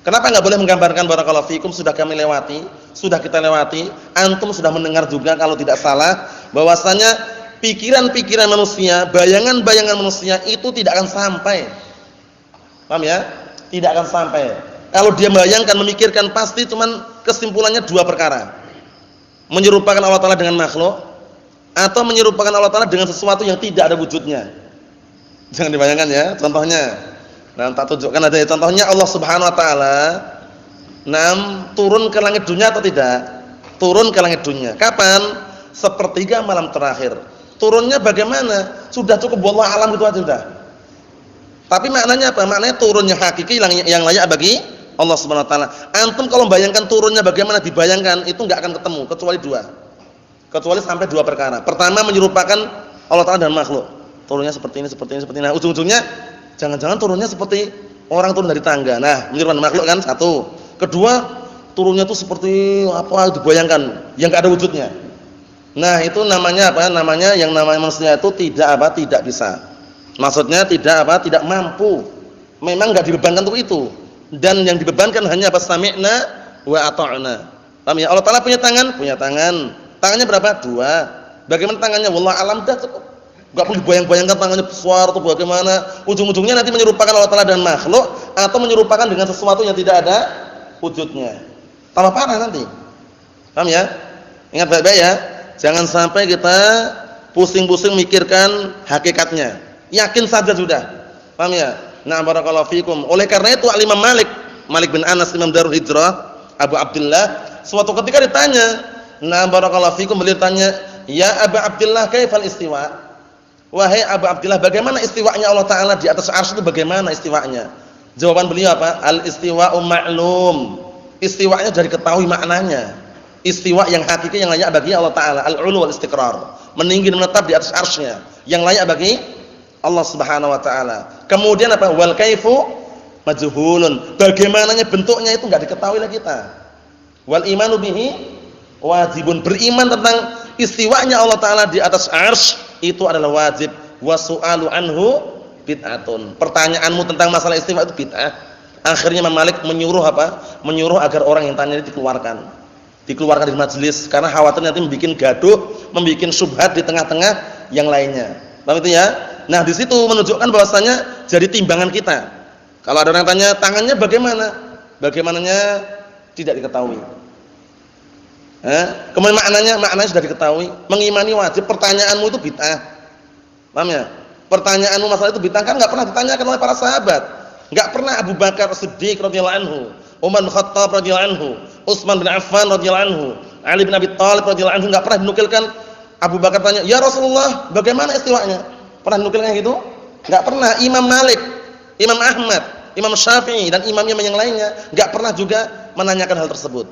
Kenapa enggak boleh menggambarkan? Barakallahu fikum, sudah kami lewati, sudah kita lewati. Antum sudah mendengar juga kalau tidak salah bahwasanya pikiran-pikiran manusia, bayangan-bayangan manusia itu tidak akan sampai. Paham ya? Tidak akan sampai. Kalau dia membayangkan, memikirkan, pasti cuman kesimpulannya dua perkara. Menyerupakan Allah Taala dengan makhluk atau menyerupakan Allah Taala dengan sesuatu yang tidak ada wujudnya. Jangan dibayangkan ya, contohnya. Nah, tak tunjukkan aja contohnya Allah Subhanahu wa taala turun ke langit dunia atau tidak? Turun ke langit dunia. Kapan? Sepertiga malam terakhir. Turunnya bagaimana? Sudah cukup wallahu alam gitu aja sudah. Tapi maknanya apa? Maknanya turunnya hakiki yang layak bagi Allah Subhanahu wa taala. Antum kalau bayangkan turunnya bagaimana, dibayangkan itu enggak akan ketemu kecuali dua. Kecuali sampai dua perkara. Pertama, menyerupakan Allah Taala dan makhluk. Turunnya seperti ini, seperti ini, seperti ini. Nah, ujung-ujungnya jangan-jangan turunnya seperti orang turun dari tangga. Nah, menyerupakan makhluk kan satu. Kedua, turunnya itu seperti apa, dibayangkan yang enggak ada wujudnya. Nah, itu namanya apa? Namanya yang namanya manusia itu tidak apa? Tidak bisa. Maksudnya tidak apa? Tidak mampu. Memang enggak dibebankan untuk itu. Dan yang dibebankan hanya apa? Sami'na wa ata'na. Paham ya? Allah Taala punya tangan? Punya tangan. Tangannya berapa? Dua. Bagaimana tangannya? Wallahu alam, dah cukup. Enggak perlu dibayang-bayangkan tangannya besar atau bagaimana. Ujung-ujungnya nanti menyerupakan Allah Taala dan makhluk atau menyerupakan dengan sesuatu yang tidak ada wujudnya. Tambah parah nanti. Paham ya? Ingat baik-baik ya. Jangan sampai kita pusing-pusing mikirkan hakikatnya. Yakin saja sudah. Paham ya? Nah, barakallahu fikum. Oleh karena itu Imam Malik bin Anas, Imam Darul Hijrah, Abu Abdullah, suatu ketika ditanya, nah barakallahu fikum, beliau tanya, "Ya Abu Abdullah, kaifal istiwa?" Wahai Abu Abdullah, bagaimana istiwanya Allah Taala di atas arsy itu, bagaimana istiwanya? Jawaban beliau apa? Al-istiwa'u ma'lum. Istiwanya sudah diketahui maknanya. Istiwa yang hakiki yang layak bagi Allah Taala, al-'ulu wal istiqrar. Meninggi dan menetap di atas arsy-Nya, yang layak bagi Allah Subhanahu wa taala. Kemudian apa? Wal kaifu majhulun. Bagaimananya bentuknya itu enggak diketahui oleh kita. Wal imanu bihi wajibun. Beriman tentang istiwanya Allah Taala di atas arsy itu adalah wajib. Wasu'alu anhu bid'atun. Pertanyaanmu tentang masalah istiwa itu bid'ah. Akhirnya Imam Malik menyuruh apa? Menyuruh agar orang yang tanya itu dikeluarkan. Dikeluarkan dari majelis karena khawatir nanti membuat gaduh, membuat syubhat di tengah-tengah yang lainnya. Paham itu ya? Nah, di situ menunjukkan bahwasanya jadi timbangan kita. Kalau ada orang tanya tangannya bagaimana? Bagaimananya tidak diketahui. Kemudian maknanya sudah diketahui. Mengimani wajib, pertanyaanmu itu bid'ah. Paham ya? Pertanyaanmu masalah itu bid'ah kan enggak pernah ditanyakan oleh para sahabat. Enggak pernah Abu Bakar Siddiq radhiyallahu anhu, Umar bin Khattab radhiyallahu anhu, Utsman bin Affan radhiyallahu anhu, Ali bin Abi Thalib radhiyallahu anhu enggak pernah dinukilkan Abu Bakar tanya, "Ya Rasulullah, bagaimana istiwanya?" Pernah dinukilkan gitu? Enggak pernah. Imam Malik, Imam Ahmad, Imam Syafi'i dan imam-imam yang lainnya enggak pernah juga menanyakan hal tersebut.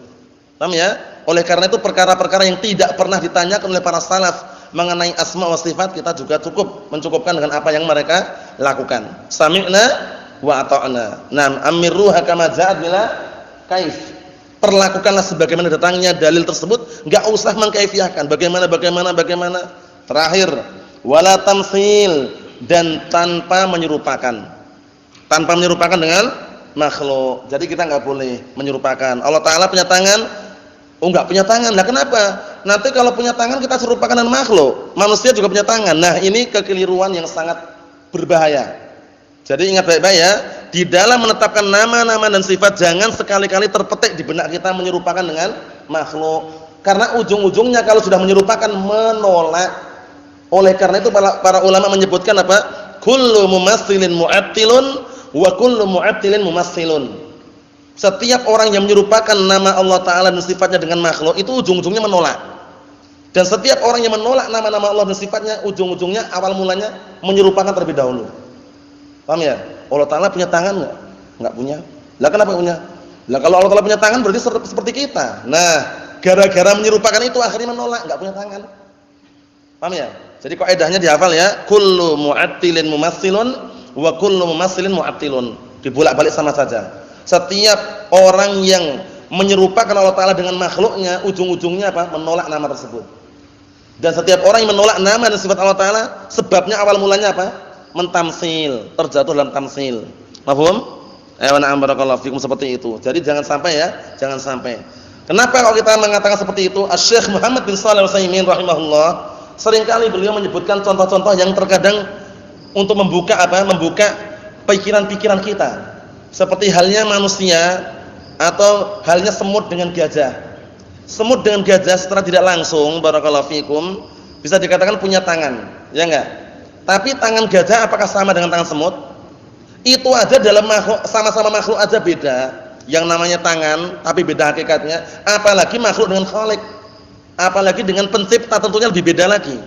Paham ya? Oleh karena itu perkara-perkara yang tidak pernah ditanyakan oleh para salaf mengenai asma wa sifat kita juga mencukupkan dengan apa yang mereka lakukan. Sami'na wa ata'na. Naam, amirruha kama ja'at bila kaif. Perlakukanlah sebagaimana datangnya dalil tersebut, enggak usah mengkaifiyahkan bagaimana. Terakhir, wala tamtsil, dan tanpa menyerupakan. Tanpa menyerupakan dengan makhluk. Jadi kita enggak boleh menyerupakan. Allah Taala punya tangan, enggak punya tangan. Lah kenapa? Nanti kalau punya tangan kita serupakan dengan makhluk. Manusia juga punya tangan. Nah, ini kekeliruan yang sangat berbahaya. Jadi ingat baik-baik ya, di dalam menetapkan nama-nama dan sifat jangan sekali-kali terpetik di benak kita menyerupakan dengan makhluk. Karena ujung-ujungnya kalau sudah menyerupakan menolak. Oleh karena itu para ulama menyebutkan apa? Kullu mumassilin mu'attilun wa kullu mu'attilin mumassilun. Setiap orang yang menyerupakan nama Allah Ta'ala dan sifatnya dengan makhluk itu ujung-ujungnya menolak. Dan setiap orang yang menolak nama-nama Allah dan sifatnya ujung-ujungnya awal mulanya menyerupakan terlebih dahulu. Paham ya? Allah Ta'ala punya tangan enggak? Enggak punya. Lah kenapa punya? Lah kalau Allah Ta'ala punya tangan berarti seperti kita. Nah, gara-gara menyerupakan itu akhirnya menolak, enggak punya tangan. Paham ya? Jadi kaidahnya dihafal ya. Kullu mu'attilin mumassilun wa kullu mumassilin mu'attilun. Dibolak-balik sama saja. Setiap orang yang menyerupakan Allah Ta'ala dengan makhluknya ujung-ujungnya apa? Menolak nama tersebut. Dan setiap orang yang menolak nama dan sifat Allah Ta'ala sebabnya awal mulanya apa? Mentamsil, terjatuh dalam tamsil. Paham? Na'am barakallahu fikum, seperti itu. Jadi jangan sampai ya, jangan sampai. Kenapa kalau kita mengatakan seperti itu? Asy-Syaikh Muhammad bin Shalih Al-Utsaimin rahimahullah, seringkali beliau menyebutkan contoh-contoh yang terkadang untuk membuka apa? Membuka pikiran-pikiran kita. Seperti halnya manusia atau halnya semut dengan gajah. Semut dengan gajah secara tidak langsung barakallahu fikum bisa dikatakan punya tangan, ya enggak? Tapi tangan gajah apakah sama dengan tangan semut? Itu aja dalam makhluk, sama-sama makhluk aja beda. Yang namanya tangan tapi beda hakikatnya, apalagi makhluk dengan khalik. Apalagi dengan pencipta tentunya lebih beda lagi.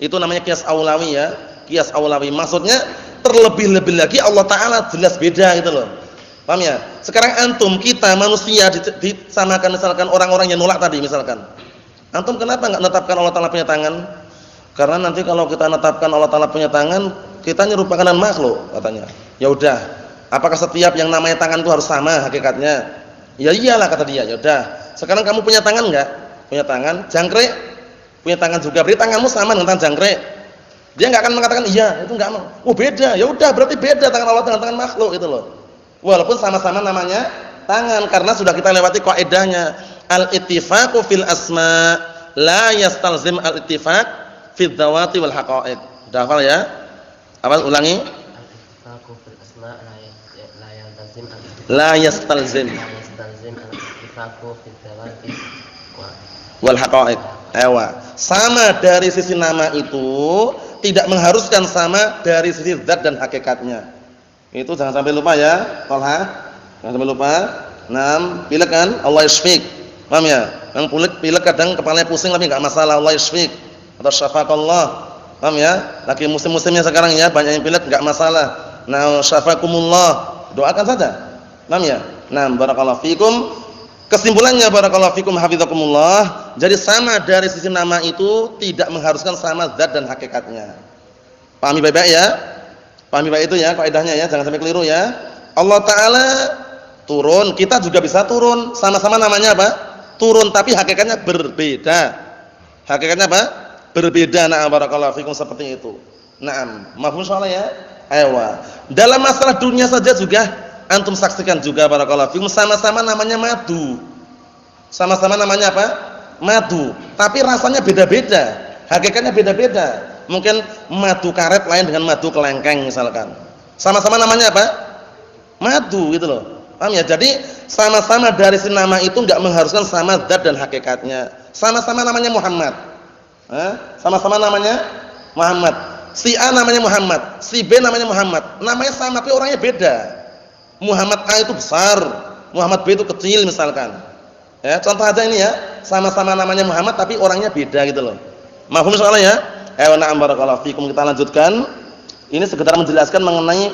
Itu namanya qiyas aulawi ya. Qiyas aulawi maksudnya terlebih-lebih lagi Allah Ta'ala jelas beda gitu loh. Paham ya? Sekarang antum kita manusia disamakan misalkan orang-orang yang nolak tadi misalkan. Antum kenapa enggak menetapkan Allah Ta'ala punya tangan? Karena nanti kalau kita menetapkan Allah Ta'ala punya tangan, kita nyerupakan dengan makhluk katanya. Ya udah, apakah setiap yang namanya tangan itu harus sama hakikatnya? Ya iyalah kata dia. Ya udah. Sekarang kamu punya tangan enggak? Punya tangan. Jangkrik punya tangan juga. Berarti tanganmu sama dengan tangan jangkrik. Dia enggak akan mengatakan iya, itu enggak mau. Oh beda. Ya udah, berarti beda tangan Allah dengan tangan makhluk itu loh. Walaupun sama-sama namanya tangan, karena sudah kita lewati kaidahnya al-ittifaqu fil asma la yastalzim al-ittifaq fil dzawati wal haqa'iq. Udah hafal ya? Apa ulangi? Al-ittifaqu fil asma la yastalzim al-ittifaqu fil dzawati wal haqa'iq. Sama dari sisi nama itu tidak mengharuskan sama dari sisi zat dan hakikatnya. Itu jangan sampai lupa ya, Tolha. Jangan sampai lupa. 6. Pilek kan? Allah yashfik. Paham ya? Yang pilek kadang kepalanya pusing tapi enggak masalah, Allah yashfik. Atau syafaqallah. Paham ya? Lagi musim-musimnya sekarang ya, banyak yang pilek enggak masalah. Nah, syafakumullah. Doakan saja. Paham ya? 6. Barakallahu fikum. Kesimpulannya barakallahu fikum hafizakumullah. Jadi sama dari sisi nama itu tidak mengharuskan sama zat dan hakikatnya. Pahami baik-baik ya? Pahami baik itu ya kaidahnya ya, jangan sampai keliru ya. Allah Ta'ala turun, kita juga bisa turun. Sama-sama namanya apa? Turun, tapi hakikatnya berbeda. Hakikatnya apa? Berbeda. Na'am barakallahu fikum, seperti itu. Na'am. Mafhum soalnya ya? Aywa. Dalam masalah dunia saja juga antum saksikan juga barakallahu fikum, sama-sama namanya madu. Sama-sama namanya apa? Madu. Tapi rasanya beda-beda. Hakikatnya beda-beda. Mungkin madu karet lain dengan madu kelengkeng misalkan. Sama-sama namanya apa? Madu gitu loh. Paham ya? Jadi sama-sama dari si nama itu enggak mengharuskan sama zat dan hakikatnya. Sama-sama namanya Muhammad. Sama-sama namanya Muhammad. Si A namanya Muhammad, si B namanya Muhammad. Namanya sama tapi orangnya beda. Muhammad A itu besar, Muhammad B itu kecil misalkan. Ya, contoh aja ini ya, sama-sama namanya Muhammad tapi orangnya beda gitu loh. Mafhum soalnya ya? Na'am barakallahu fikum. Kita lanjutkan. Ini sekedar menjelaskan mengenai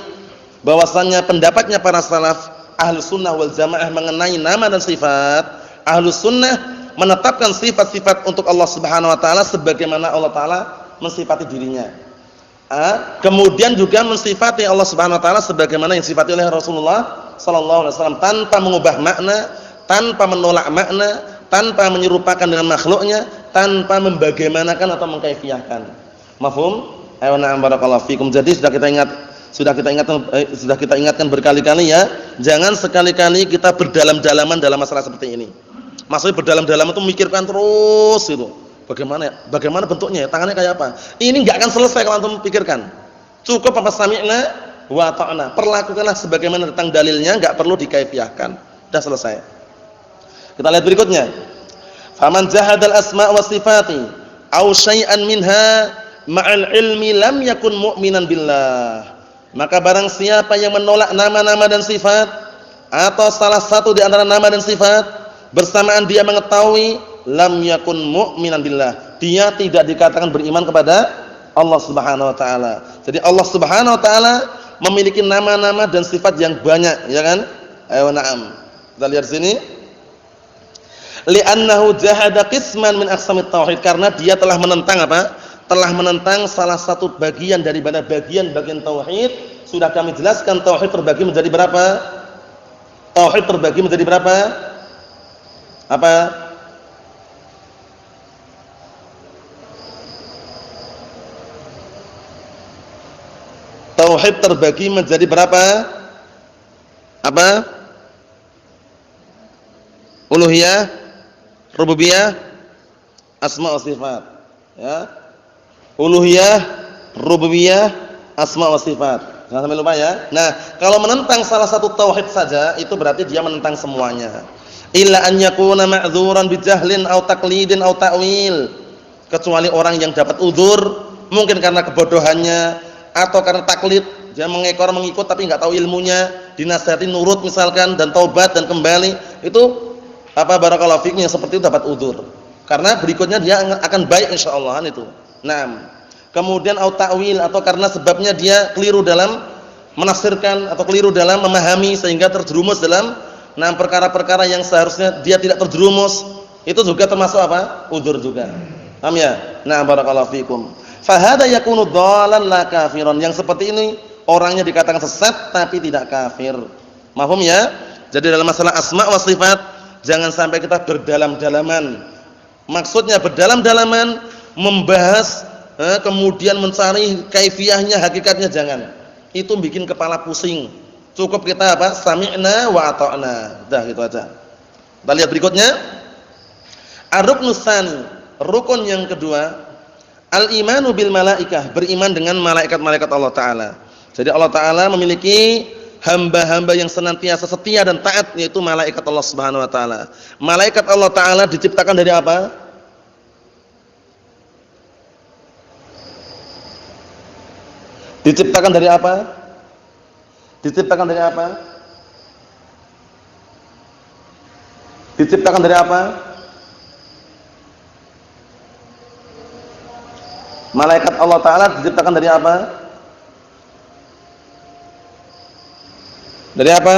bahwasannya pendapatnya para salaf Ahlus Sunnah wal Jamaah mengenai nama dan sifat. Ahlus Sunnah menetapkan sifat-sifat untuk Allah Subhanahu wa taala sebagaimana Allah taala mensifati dirinya. Kemudian juga mensifati Allah Subhanahu wa taala sebagaimana yang disifati oleh Rasulullah sallallahu alaihi wasallam tanpa mengubah makna, tanpa menolak makna, tanpa menyerupakan dengan makhluknya, tanpa membagaimanakan atau mengkaifiyahkan. Mafhum? Na'am barakallahu fikum. Jadi sudah kita ingatkan berkali-kali ya, jangan sekali-kali kita berdalam-dalaman dalam masalah seperti ini. Maksudnya berdalam-dalam itu mikirkan terus itu. Bagaimana ya? Bagaimana bentuknya? Tangannya kayak apa? Ini enggak akan selesai kalau antum pikirkan. Cukup apa sami'na wa ta'na. Perlakukanlah sebagaimana datang dalilnya, enggak perlu dikaifiyahkan. Sudah selesai. Kita lihat berikutnya. Faman jahadal asma' wa sifati aw syai'an minha ma'al ilmi lam yakun mu'minan billah. Maka barang siapa yang menolak nama-nama dan sifat atau salah satu di antara nama dan sifat bersamaan dia mengetahui, lam yakun mu'minan billah, dia tidak dikatakan beriman kepada Allah Subhanahu wa taala. Jadi Allah Subhanahu wa taala memiliki nama-nama dan sifat yang banyak, ya kan? Na'am. Kita lihat sini. Li'annahu jahada qisman min aqsamit tauhid, karena dia telah menentang apa? Telah menentang salah satu bagian daripada bagian-bagian tauhid. Sudah kami jelaskan tauhid terbagi menjadi berapa? Tauhid terbagi menjadi berapa? Apa? Tauhid terbagi menjadi berapa? Apa? Uluhiyah, rububiyah, asma wa sifat. Ya. Uluhiyah, rububiyah, asma wa sifat. Jangan sampai lupa ya. Nah, kalau menentang salah satu tauhid saja itu berarti dia menentang semuanya. Illa an yakuna ma'dzuran bijahlin aw taqlidin aw ta'wil. Kecuali orang yang dapat uzur, mungkin karena kebodohannya atau karena taklid, dia mengikut tapi enggak tahu ilmunya, dinasihati nurut misalkan dan taubat dan kembali, itu apa barakallahu fikum yang seperti itu dapat uzur. Karena berikutnya dia akan baik insyaallah itu. Naam. Kemudian au ta'wil, atau karena sebabnya dia keliru dalam menafsirkan atau keliru dalam memahami sehingga terjerumus dalam perkara-perkara yang seharusnya dia tidak terjerumus, itu juga termasuk apa? Uzur juga. Paham ya? Nah, barakallahu fikum. Fa hadza yakunu dhalan la kafiran. Yang seperti ini orangnya dikatakan sesat tapi tidak kafir. Mahfum ya? Jadi dalam masalah asma wa sifat jangan sampai kita berdalam-dalaman. Maksudnya berdalam-dalaman membahas kemudian mencari kaifiyahnya, hakikatnya jangan. Itu bikin kepala pusing. Cukup kita apa? Sami'na wa ata'na. Dah gitu aja. Kita lihat berikutnya. Ar-ruknus tsani, rukun yang kedua, al-imanu bil malaikah, beriman dengan malaikat-malaikat Allah taala. Jadi Allah taala memiliki hamba-hamba yang senantiasa setia dan taat, yaitu malaikat Allah Subhanahu wa taala. Malaikat Allah taala diciptakan dari apa? Diciptakan dari apa? Diciptakan dari apa? Diciptakan dari apa? Malaikat Allah taala diciptakan dari apa? Dari apa?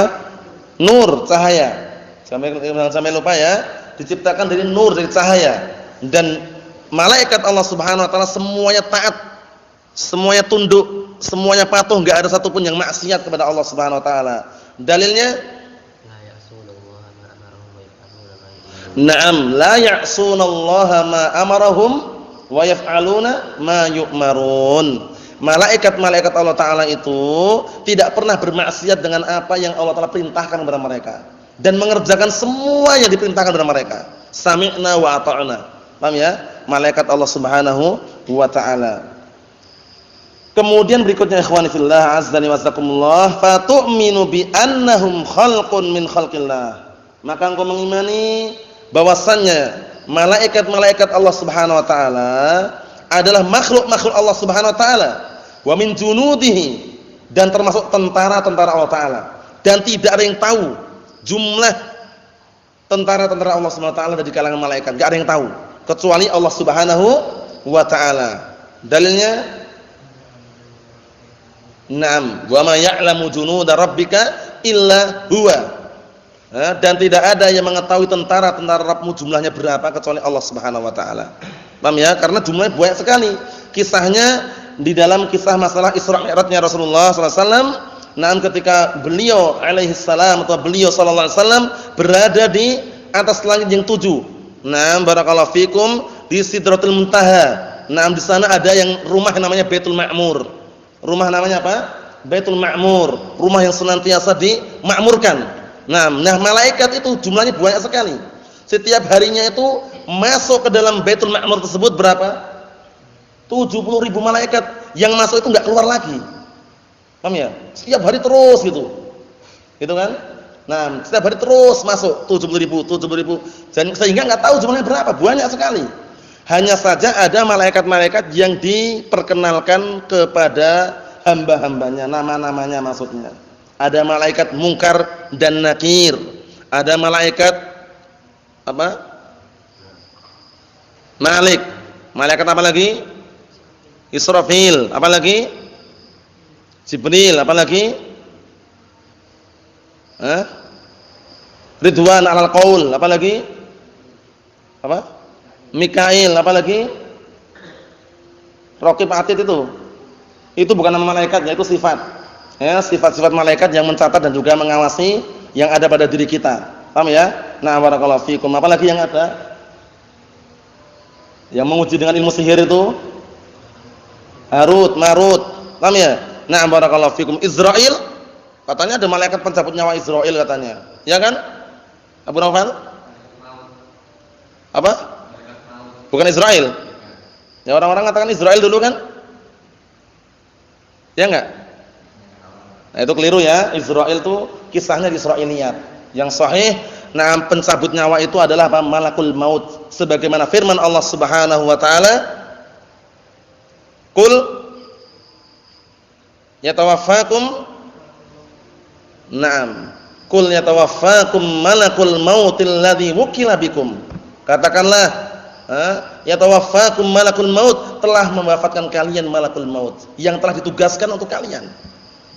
Nur, cahaya. Sampai lupa ya. Diciptakan dari nur, dari cahaya. Dan malaikat Allah Subhanahu wa taala semuanya taat, semuanya tunduk, semuanya patuh, enggak ada satupun yang maksiat kepada Allah Subhanahu wa taala. Dalilnya Naam, la ya'sunallaha ma amarahum wa yaf'aluna ma yu'marun. Malaikat-malaikat Allah taala itu tidak pernah bermaksiat dengan apa yang Allah taala perintahkan kepada mereka dan mengerjakan semua yang diperintahkan kepada mereka. Sami'na wa ata'na. Paham ya? Malaikat Allah Subhanahu wa taala. Kemudian berikutnya ikhwani fillah azza wa jazakumullah, fa tu'minu bi annahum khalqun min khalqillah. Maka engkau mengimani bahwasannya malaikat-malaikat Allah Subhanahu wa taala adalah makhluk-makhluk Allah Subhanahu wa taala, wa min junudihi, dan termasuk tentara-tentara Allah taala. dan tidak ada yang tahu jumlah tentara-tentara Allah Subhanahu wa taala dari kalangan malaikat, enggak ada yang tahu kecuali Allah Subhanahu wa taala. Dalilnya Naam, wa ma ya'lamu junuda rabbika illa huwa. Dan tidak ada yang mengetahui tentara-tentara Rabbmu jumlahnya berapa kecuali Allah Subhanahu wa taala. Paham ya? Karena jumlahnya banyak sekali. Kisahnya di dalam kisah masalah Isra Mi'rajnya Rasulullah sallallahu alaihi wasallam, naam ketika beliau alaihi salam atau beliau sallallahu alaihi wasallam berada di atas langit yang 7. Naam barakallahu fikum di Sidratul Muntaha. Naam di sana ada yang rumah yang namanya Baitul Ma'mur. Rumah namanya apa? Baitul Ma'mur, rumah yang senantiasa dimakmurkan. Nah, malaikat itu jumlahnya banyak sekali. Setiap harinya itu masuk ke dalam Baitul Ma'mur tersebut berapa? 70.000 malaikat yang masuk itu enggak keluar lagi. Paham ya? Setiap hari terus gitu. Gitu kan? Nah, setiap hari terus masuk 70.000. Sehingga enggak tahu jumlahnya berapa, banyak sekali. Hanya saja ada malaikat-malaikat yang diperkenalkan kepada hamba-hambanya, nama-namanya maksudnya. Ada malaikat Munkar dan Nakir. Ada malaikat apa? Malik. Malaikat apa lagi? Israfil. Apa lagi? Jibril. Apa lagi? Ridwan alal qaul. Apa lagi? Apa? Mikail, apa lagi? Raqib Atid itu bukan nama malaikatnya, itu sifat. Ya, sifat-sifat malaikat yang mencatat dan juga mengawasi yang ada pada diri kita. Paham ya? Nah, barakallahu fikum. Apa lagi yang ada? Yang menguji dengan ilmu sihir itu Harut, Marut. Paham ya? Nah, barakallahu fikum. Israil, katanya ada malaikat pencabut nyawa Israil katanya. Ya kan? Abu Naufal? Apa? Bukan Israel. Ya orang-orang katakan Israel dulu kan? Ya enggak? Nah, itu keliru ya. Israel itu kisahnya di Israiliyat. Yang sahih, nah pencabut nyawa itu adalah apa? Malakul maut. Sebagaimana firman Allah Subhanahu wa taala, "Qul yatawaffakum" Naam. "Qul yatawaffakum malakul mautil ladzi wukila bikum." Katakanlah, yatawaffakum malakul maut, telah mewafatkan kalian malakul maut yang telah ditugaskan untuk kalian.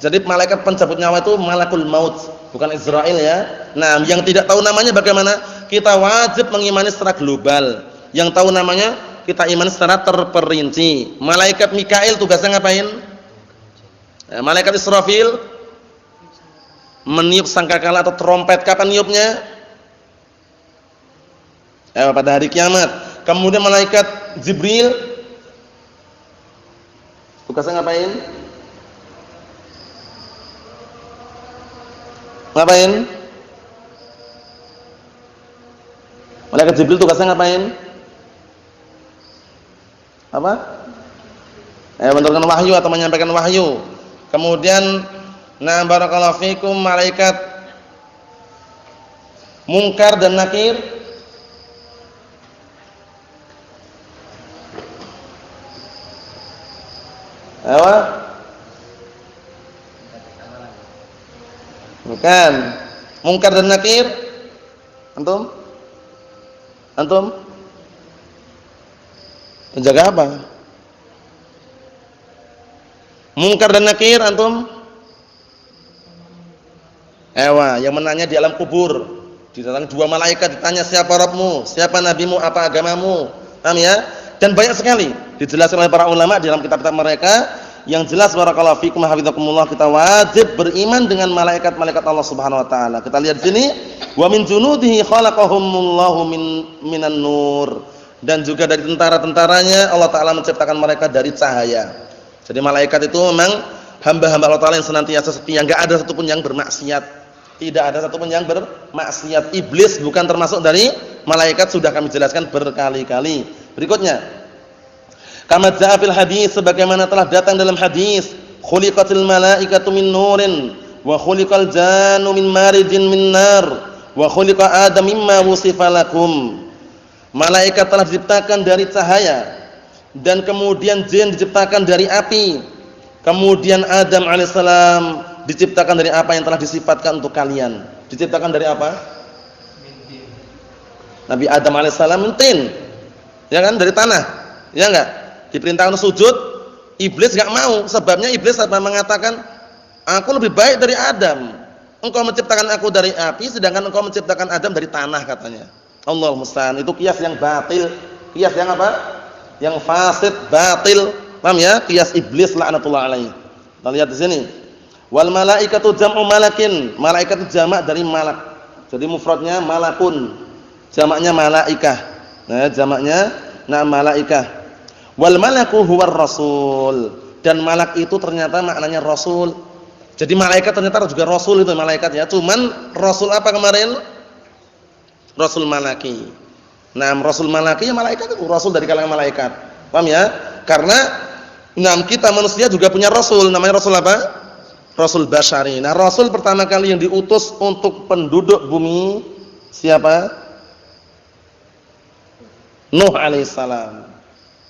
Jadi malaikat pencabut nyawa itu malakul maut, bukan Israel ya. Nah, yang tidak tahu namanya bagaimana? Kita wajib mengimani secara global. Yang tahu namanya kita imani secara terperinci. Malaikat Mikail tugasnya ngapain? Malaikat Israfil meniup sangkakala atau trompet. Kapan niupnya? Pada hari kiamat. Kemudian malaikat Jibril tugasnya ngapain? Ngapain? Malaikat Jibril tugasnya ngapain? Apa? Menurunkan wahyu atau menyampaikan wahyu. Kemudian nah barakallahu fikum malaikat Munkar dan Nakir bukan. Munkar dan Nakir antum menjaga apa? Munkar dan Nakir antum yang menanya di alam kubur. Didatangi dua malaikat, ditanya siapa Rabbmu, siapa nabimu, apa agamamu. Paham ya? Dan banyak sekali dijelaskan oleh para ulama di dalam kitab-kitab mereka. Yang jelas barakallahu fikum hafizakumullah, kita wajib beriman dengan malaikat-malaikat Allah Subhanahu wa taala. Kita lihat sini, wa min junudihi khalaqahumullahu minan nur. Dan juga dari tentara-tentaranya Allah taala menciptakan mereka dari cahaya. Jadi malaikat itu memang hamba-hamba Allah taala yang senantiasa setia, enggak ada satupun yang bermaksiat. Tidak ada satupun yang bermaksiat. Iblis bukan termasuk dari malaikat, sudah kami jelaskan berkali-kali. Berikutnya, kama jaa fil hadis, sebagaimana telah datang dalam hadis, khuliqatil malaikatu min nurin wa khuliqal jannu min marijin min nar wa khuliqa adam mimma wusifa lakum. Malaikat telah diciptakan dari cahaya dan kemudian jin diciptakan dari api. Kemudian Adam alaihissalam diciptakan dari apa yang telah disifatkan untuk kalian. Diciptakan dari apa? Nabi Adam alaihissalam min tin. Ya kan, dari tanah. Ya enggak? Diperintahkan sujud, iblis enggak mau. Sebabnya iblis mengatakan, "Aku lebih baik dari Adam. Engkau menciptakan aku dari api, sedangkan engkau menciptakan Adam dari tanah," katanya. Allahul musta'an. Itu kias yang batil. Kias yang apa? Yang fasid, batil. Paham ya? Kias iblis laknatullah alaihi. Kita lihat di sini. Wal malaikatu jam'u malakin. Malaikat itu jamak dari malak. Jadi mufradnya malakun. Jamaknya malaikah. Nah, jamaknya malaikah. Wal malaku huwar rasul. Dan malak itu ternyata maknanya rasul. Jadi malaikat ternyata juga rasul itu malaikat ya. Cuman rasul apa kemarin? Rasul malaki. Nah, rasul malaki ya malaikat itu rasul dari kalangan malaikat. Paham ya? Karena kita manusia juga punya rasul, namanya rasul apa? Rasul basyari. Nah, rasul pertama kali yang diutus untuk penduduk bumi siapa? Nuh alaihissalam.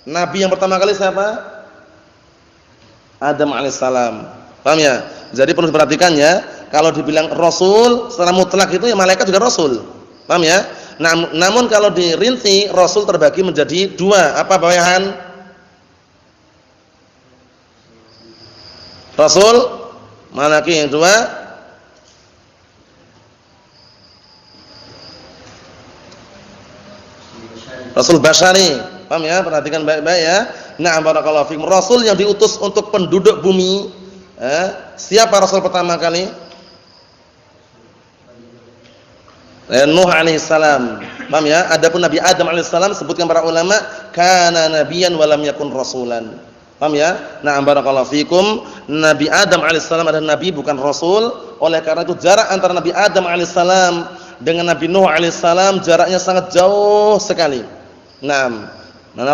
Nabi yang pertama kali siapa? Adam alaihissalam. Paham ya? Jadi perlu diperhatikan ya, kalau dibilang rasul secara mutlak itu ya malaikat juga rasul. Paham ya? Namun kalau dirinci rasul terbagi menjadi dua. Apa bawahan? Rasul malaki yang dua, rasul basyari. Paham ya? Perhatikan baik-baik ya. Nah, barakallahu fikum. Rasul yang diutus untuk penduduk bumi. Siapa rasul pertama kali? Nuh alaihissalam. Paham ya? Adapun Nabi Adam alaihissalam sebutkan para ulama kana nabiyan wa lam yakun rasulan. Paham ya? Nah, barakallahu fikum. Nabi Adam alaihissalam adalah nabi bukan rasul. Oleh karena itu jarak antara Nabi Adam alaihissalam dengan Nabi Nuh alaihissalam jaraknya sangat jauh sekali. Nah,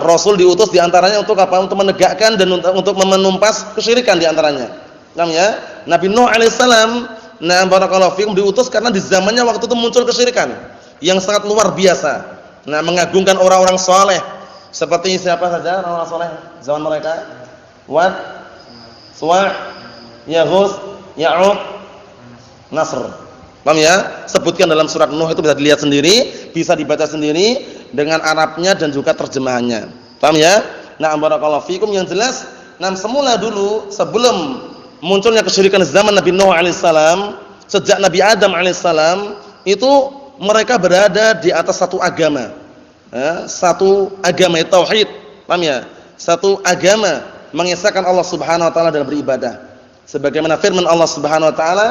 rasul diutus diantaranya untuk apa? Untuk menegakkan dan untuk menumpas kesyirikan diantaranya. Paham ya? Nabi Nuh alaihissalam, nah barakallahu fikum, diutus karena di zamannya waktu itu muncul kesyirikan yang sangat luar biasa. Nah, mengagungkan orang-orang saleh. Seperti siapa saja orang-orang saleh zaman mereka? Wad, Suwa', Yaghus, Ya'uq, Nasr. Paham ya? Sebutkan dalam surat Nuh itu bisa dilihat sendiri, bisa dibaca sendiri dengan Arabnya dan juga terjemahannya. Paham ya? Nah, barakallahu fikum, yang jelas, semula dulu sebelum munculnya kesyirikan zaman Nabi Nuh alaihissalam, sejak Nabi Adam alaihissalam, itu mereka berada di atas satu agama. Satu agama tauhid. Paham ya? Satu agama mengesahkan Allah Subhanahu wa taala dalam beribadah. Sebagaimana firman Allah Subhanahu wa taala,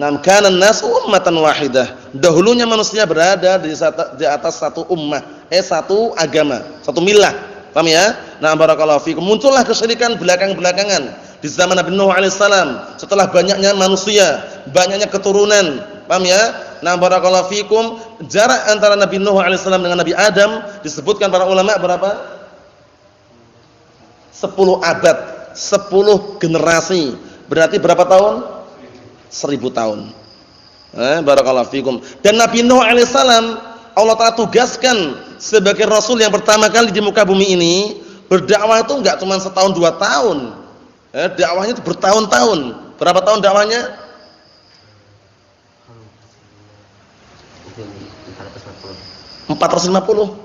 "Nam kana an-nasu ummatan wahidah." Dahulunya manusia berada di atas satu ummah, satu agama, satu millah. Paham ya? Nah, barakallahu fikum. Muncullah kesyirikan belakangan di zaman Nabi Nuh alaihissalam. Setelah banyaknya manusia, banyaknya keturunan. Paham ya? Nah, barakallahu fikum. Jarak antara Nabi Nuh alaihissalam dengan Nabi Adam disebutkan para ulama berapa? 10 abad, 10 generasi. Berarti berapa tahun? 1000 tahun. Barakallahu fikum. Dan Nabi Nuh alaihissalam Allah Ta'ala tugaskan sebagai rasul yang pertama kali di muka bumi ini. Berdakwah itu enggak cuma setahun 2 tahun. Dakwahnya itu bertahun-tahun. Berapa tahun dakwahnya? 450.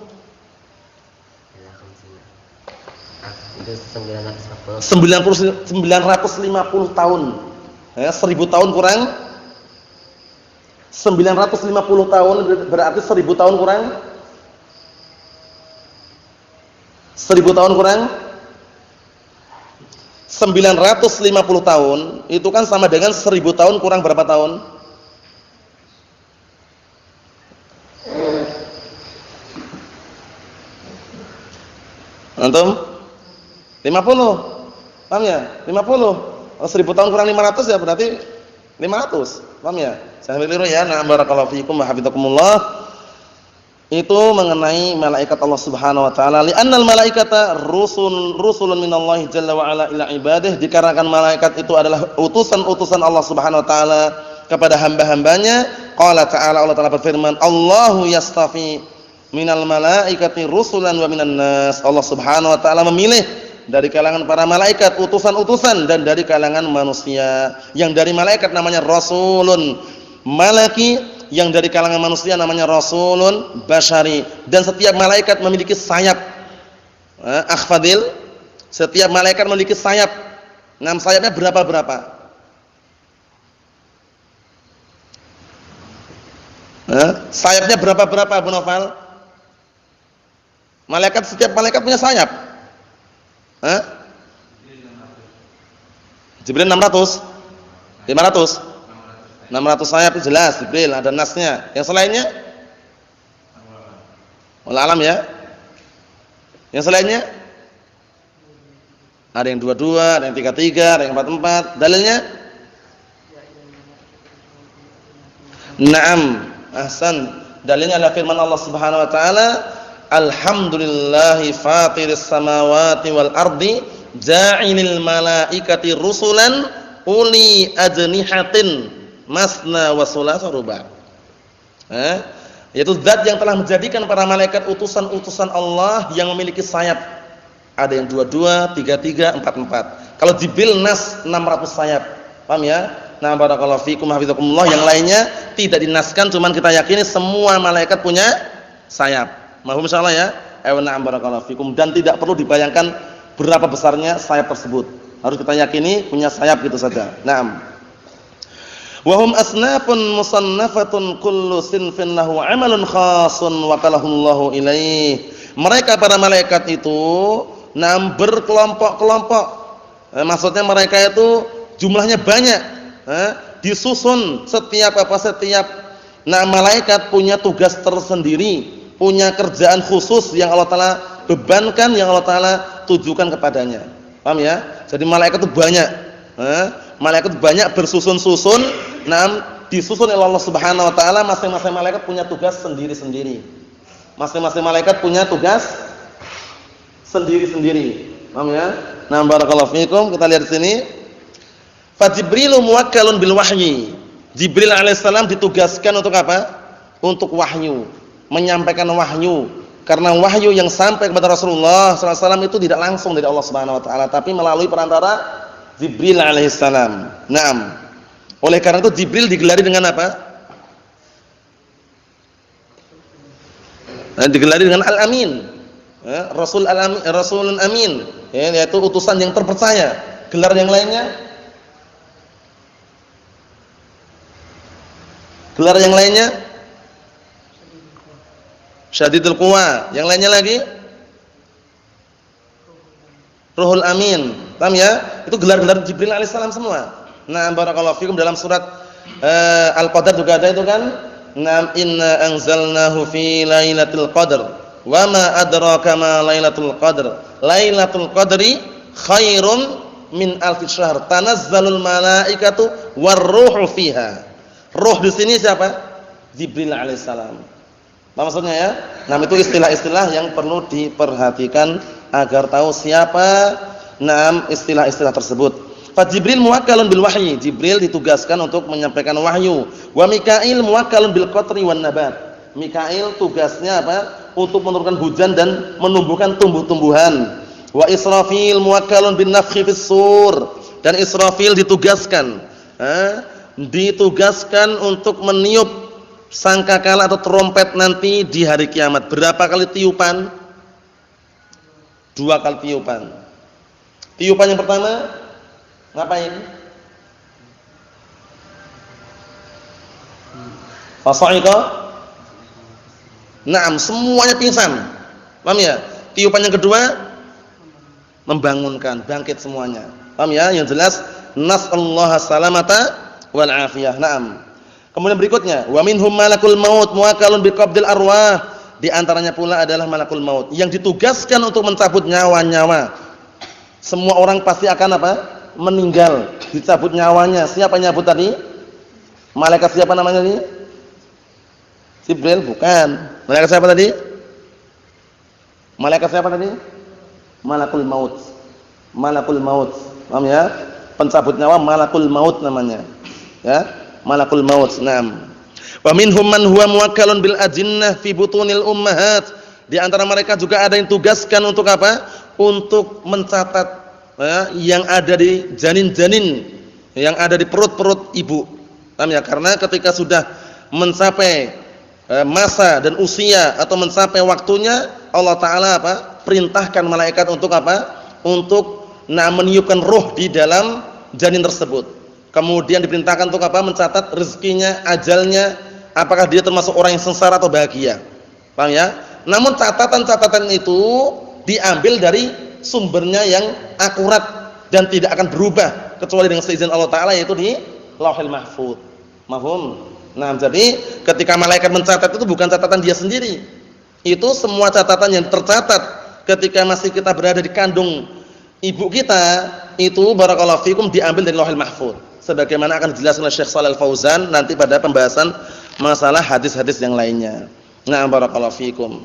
950 tahun. 1000 tahun kurang 950 tahun berarti 1000 tahun kurang 1000 tahun kurang 950 tahun itu kan sama dengan 1000 tahun kurang berapa tahun? Antum? 50. Paham ya? 50. 1000 tahun kurang 500 ya berarti 500. Paham ya? Saya keliru ya. Nah, barakallahu fiikum wa hafizakumullah. Itu mengenai malaikat Allah Subhanahu wa taala. Li'annal malaikata rusulun minallahi jalla wa ala ila ibadihi. Dikarenakan malaikat itu adalah utusan-utusan Allah Subhanahu wa taala kepada hamba-hambanya. Qala ta'ala, Allah Ta'ala berfirman, Allahu yastafi minal malaikati rusulan wa minan nas. Allah Subhanahu wa taala memilih dari kalangan para malaikat, utusan-utusan, dan dari kalangan manusia. Yang dari malaikat namanya rasulun malaki, yang dari kalangan manusia namanya rasulun basyari. Dan setiap malaikat memiliki sayap. Akhfadil, setiap malaikat memiliki sayap. Sayapnya berapa? Sayapnya berapa Abu Nofal? Setiap malaikat punya sayap. Jibril 600. 500. 600 sayap itu jelas Jibril, ada nasnya. Yang selainnya? Wallahu alam ya. Yang selainnya? Ada yang 22, ada yang 33, ada yang 44. Dalilnya? Naam. Ahsan. Dalilnya adalah firman Allah Subhanahu wa taala, alhamdulillahi fatiris samawati wal ardi ja'ilil malaikati rusulan uli ajnihatin masna wa thulatha ruba'. Yaitu zat yang telah menjadikan para malaikat utusan-utusan Allah yang memiliki sayap. Ada yang 22, 33, 44. Kalau Jibril nas 600 sayap. Paham ya? Nah, barakallahu fikum hafizakumullah. Yang lainnya tidak dinaskan, cuman kita yakini semua malaikat punya sayap. Mahum insyaallah ya. Na'am barakallahu fikum, dan tidak perlu dibayangkan berapa besarnya sayap tersebut. Harus kita yakini punya sayap gitu saja. Naam. Wa hum asnafun musannafatun kullu sinfin lahu 'amalun khasun wa qalahullahu ilaih. Mereka para malaikat itu berkelompok-kelompok. Maksudnya mereka itu jumlahnya banyak. Disusun setiap malaikat punya tugas tersendiri, punya kerjaan khusus yang Allah Ta'ala bebankan, yang Allah Ta'ala tujukan kepadanya. Paham ya? Jadi malaikat itu banyak. Malaikat banyak bersusun-susun, disusun oleh Allah Subhanahu wa taala. Masing-masing malaikat punya tugas sendiri-sendiri. Masing-masing malaikat punya tugas sendiri-sendiri. Paham ya? Nah, barakallahu fikum, kita lihat di sini. Fa Jibrilu muwakkalun bil wahyi. Jibril alaihissalam ditugaskan untuk apa? Untuk wahyu, menyampaikan wahyu. Karena wahyu yang sampai kepada Rasulullah SAW itu tidak langsung dari Allah Subhanahu wa taala, tapi melalui perantara Jibril alaihissalam. Naam. Oleh karena itu Jibril digelari dengan apa? Digelari dengan Al-Amin. Rasul Al-Amin, Rasulun Amin, yaitu utusan yang terpercaya. Gelar yang lainnya? Gelar yang lainnya? Syadidul Quwa. Yang lainnya lagi? Ruhul Amin. Paham ya? Itu gelar-gelar Jibril alaihissalam semua. Nah, barakallahu fikum, dalam surat Al-Qadar juga ada itu kan? Nam inna anzalnahu fi lailatul qadr. Wa ma adraka ma lailatul qadr. Lailatul qadri khairum min alfi syahr. Tanazzalul malaikatu war-ruhu fiha. Ruh di sini siapa? Jibril alaihissalam. Apa maksudnya ya? Nah, itu istilah-istilah yang perlu diperhatikan agar tahu siapa istilah-istilah tersebut. Fa Jibril muwakkalun bil wahyi. Jibril ditugaskan untuk menyampaikan wahyu. Wa Mikail muwakkalun bil qatri wan nabat. Mikail tugasnya apa? Untuk menurunkan hujan dan menumbuhkan tumbuh-tumbuhan. Wa Israfil muwakkalun bin nafkhi fis sur. Dan Israfil ditugaskan untuk meniup sangkakala atau trompet nanti di hari kiamat. Berapa kali tiupan? 2 kali tiupan. Tiupan yang pertama ngapain? Fasa'iqa? Naam, semuanya pingsan. Paham ya? Tiupan yang kedua membangunkan, bangkit semuanya. Paham ya? Yang jelas nas'allaha salamata wal afiyah. Naam. Kemudian berikutnya, wa minhum malakul maut muwakkalun biqabdil arwah. Di antaranya pula adalah malakul maut yang ditugaskan untuk mencabut nyawa-nyawa. Semua orang pasti akan apa? Meninggal, dicabut nyawanya. Siapa yang nyabut tadi? Malaikat siapa namanya ini? Jibril? Bukan. Malaikat siapa tadi? Malaikat siapa tadi? Malakul maut. Malakul maut. Paham ya? Pencabut nyawa malakul maut namanya. Ya, malakul maut. Naam. Wa minhum man huwa muwakkalun bil ajinnah fi butunil ummahat. Di antara mereka juga ada yang tugaskan untuk apa? untuk mencatat yang ada di janin-janin, yang ada di perut-perut ibu. Paham ya? Karena ketika sudah mencapai masa dan usia atau mencapai waktunya, Allah Ta'ala perintahkan malaikat untuk untuk meniupkan ruh di dalam janin tersebut. Kemudian diperintahkan untuk mencatat rezekinya, ajalnya, apakah dia termasuk orang yang sengsara atau bahagia. Paham ya? Namun catatan-catatan itu diambil dari sumbernya yang akurat dan tidak akan berubah kecuali dengan seizin Allah Ta'ala, yaitu di Lauhul Mahfuz. Mahfum? Nah, jadi ketika malaikat mencatat itu bukan catatan dia sendiri. Itu semua catatan yang tercatat ketika masih kita berada di kandung ibu kita, itu barakallahu fikum diambil dari Lauhul Mahfuz. Sebagaimana akan dijelaskan oleh Syekh Shalal Fauzan nanti pada pembahasan masalah hadis-hadis yang lainnya. Nah, barakallahu fikum.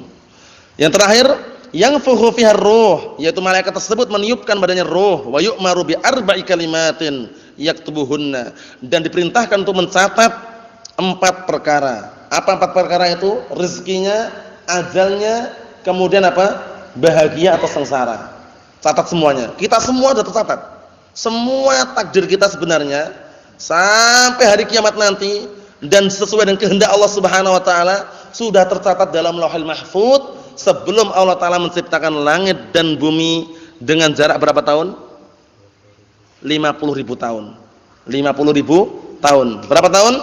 Yang terakhir, yang fuhu fihar ruh, yaitu malaikat tersebut meniupkan badannya ruh, wa yu'maru bi arba'i kalimatin yaktubuhunna, dan diperintahkan untuk mencatat 4 perkara. Apa 4 perkara itu? Rezekinya, ajalnya, kemudian bahagia atau sengsara. Catat semuanya. Kita semua sudah tercatat. Semua takdir kita sebenarnya sampai hari kiamat nanti dan sesuai dengan kehendak Allah Subhanahu wa taala sudah tercatat dalam Lauhul Mahfuz sebelum Allah Ta'ala menciptakan langit dan bumi dengan jarak berapa tahun? 50.000 tahun. 50.000 tahun. Berapa tahun?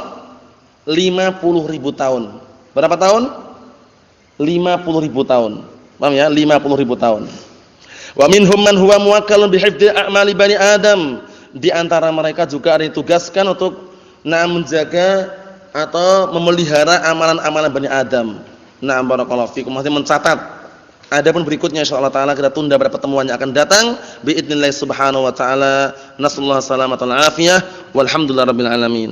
50.000 tahun. Berapa tahun? 50.000 tahun. Paham ya? 50.000 tahun. Wa minhum man huwa muwakkalun bihifdzi a'mali bani Adam. Di antara mereka juga ada yang ditugaskan untuk menjaga atau memelihara amalan-amalan Bani Adam. Na'am barakallahu fikum, masih mencatat. Adapun berikutnya insyaallah taala kita tunda pada pertemuan yang akan datang biidznillah subhanahu wa taala. Nasallahu salamatan wal afiyah walhamdulillahirabbil alamin.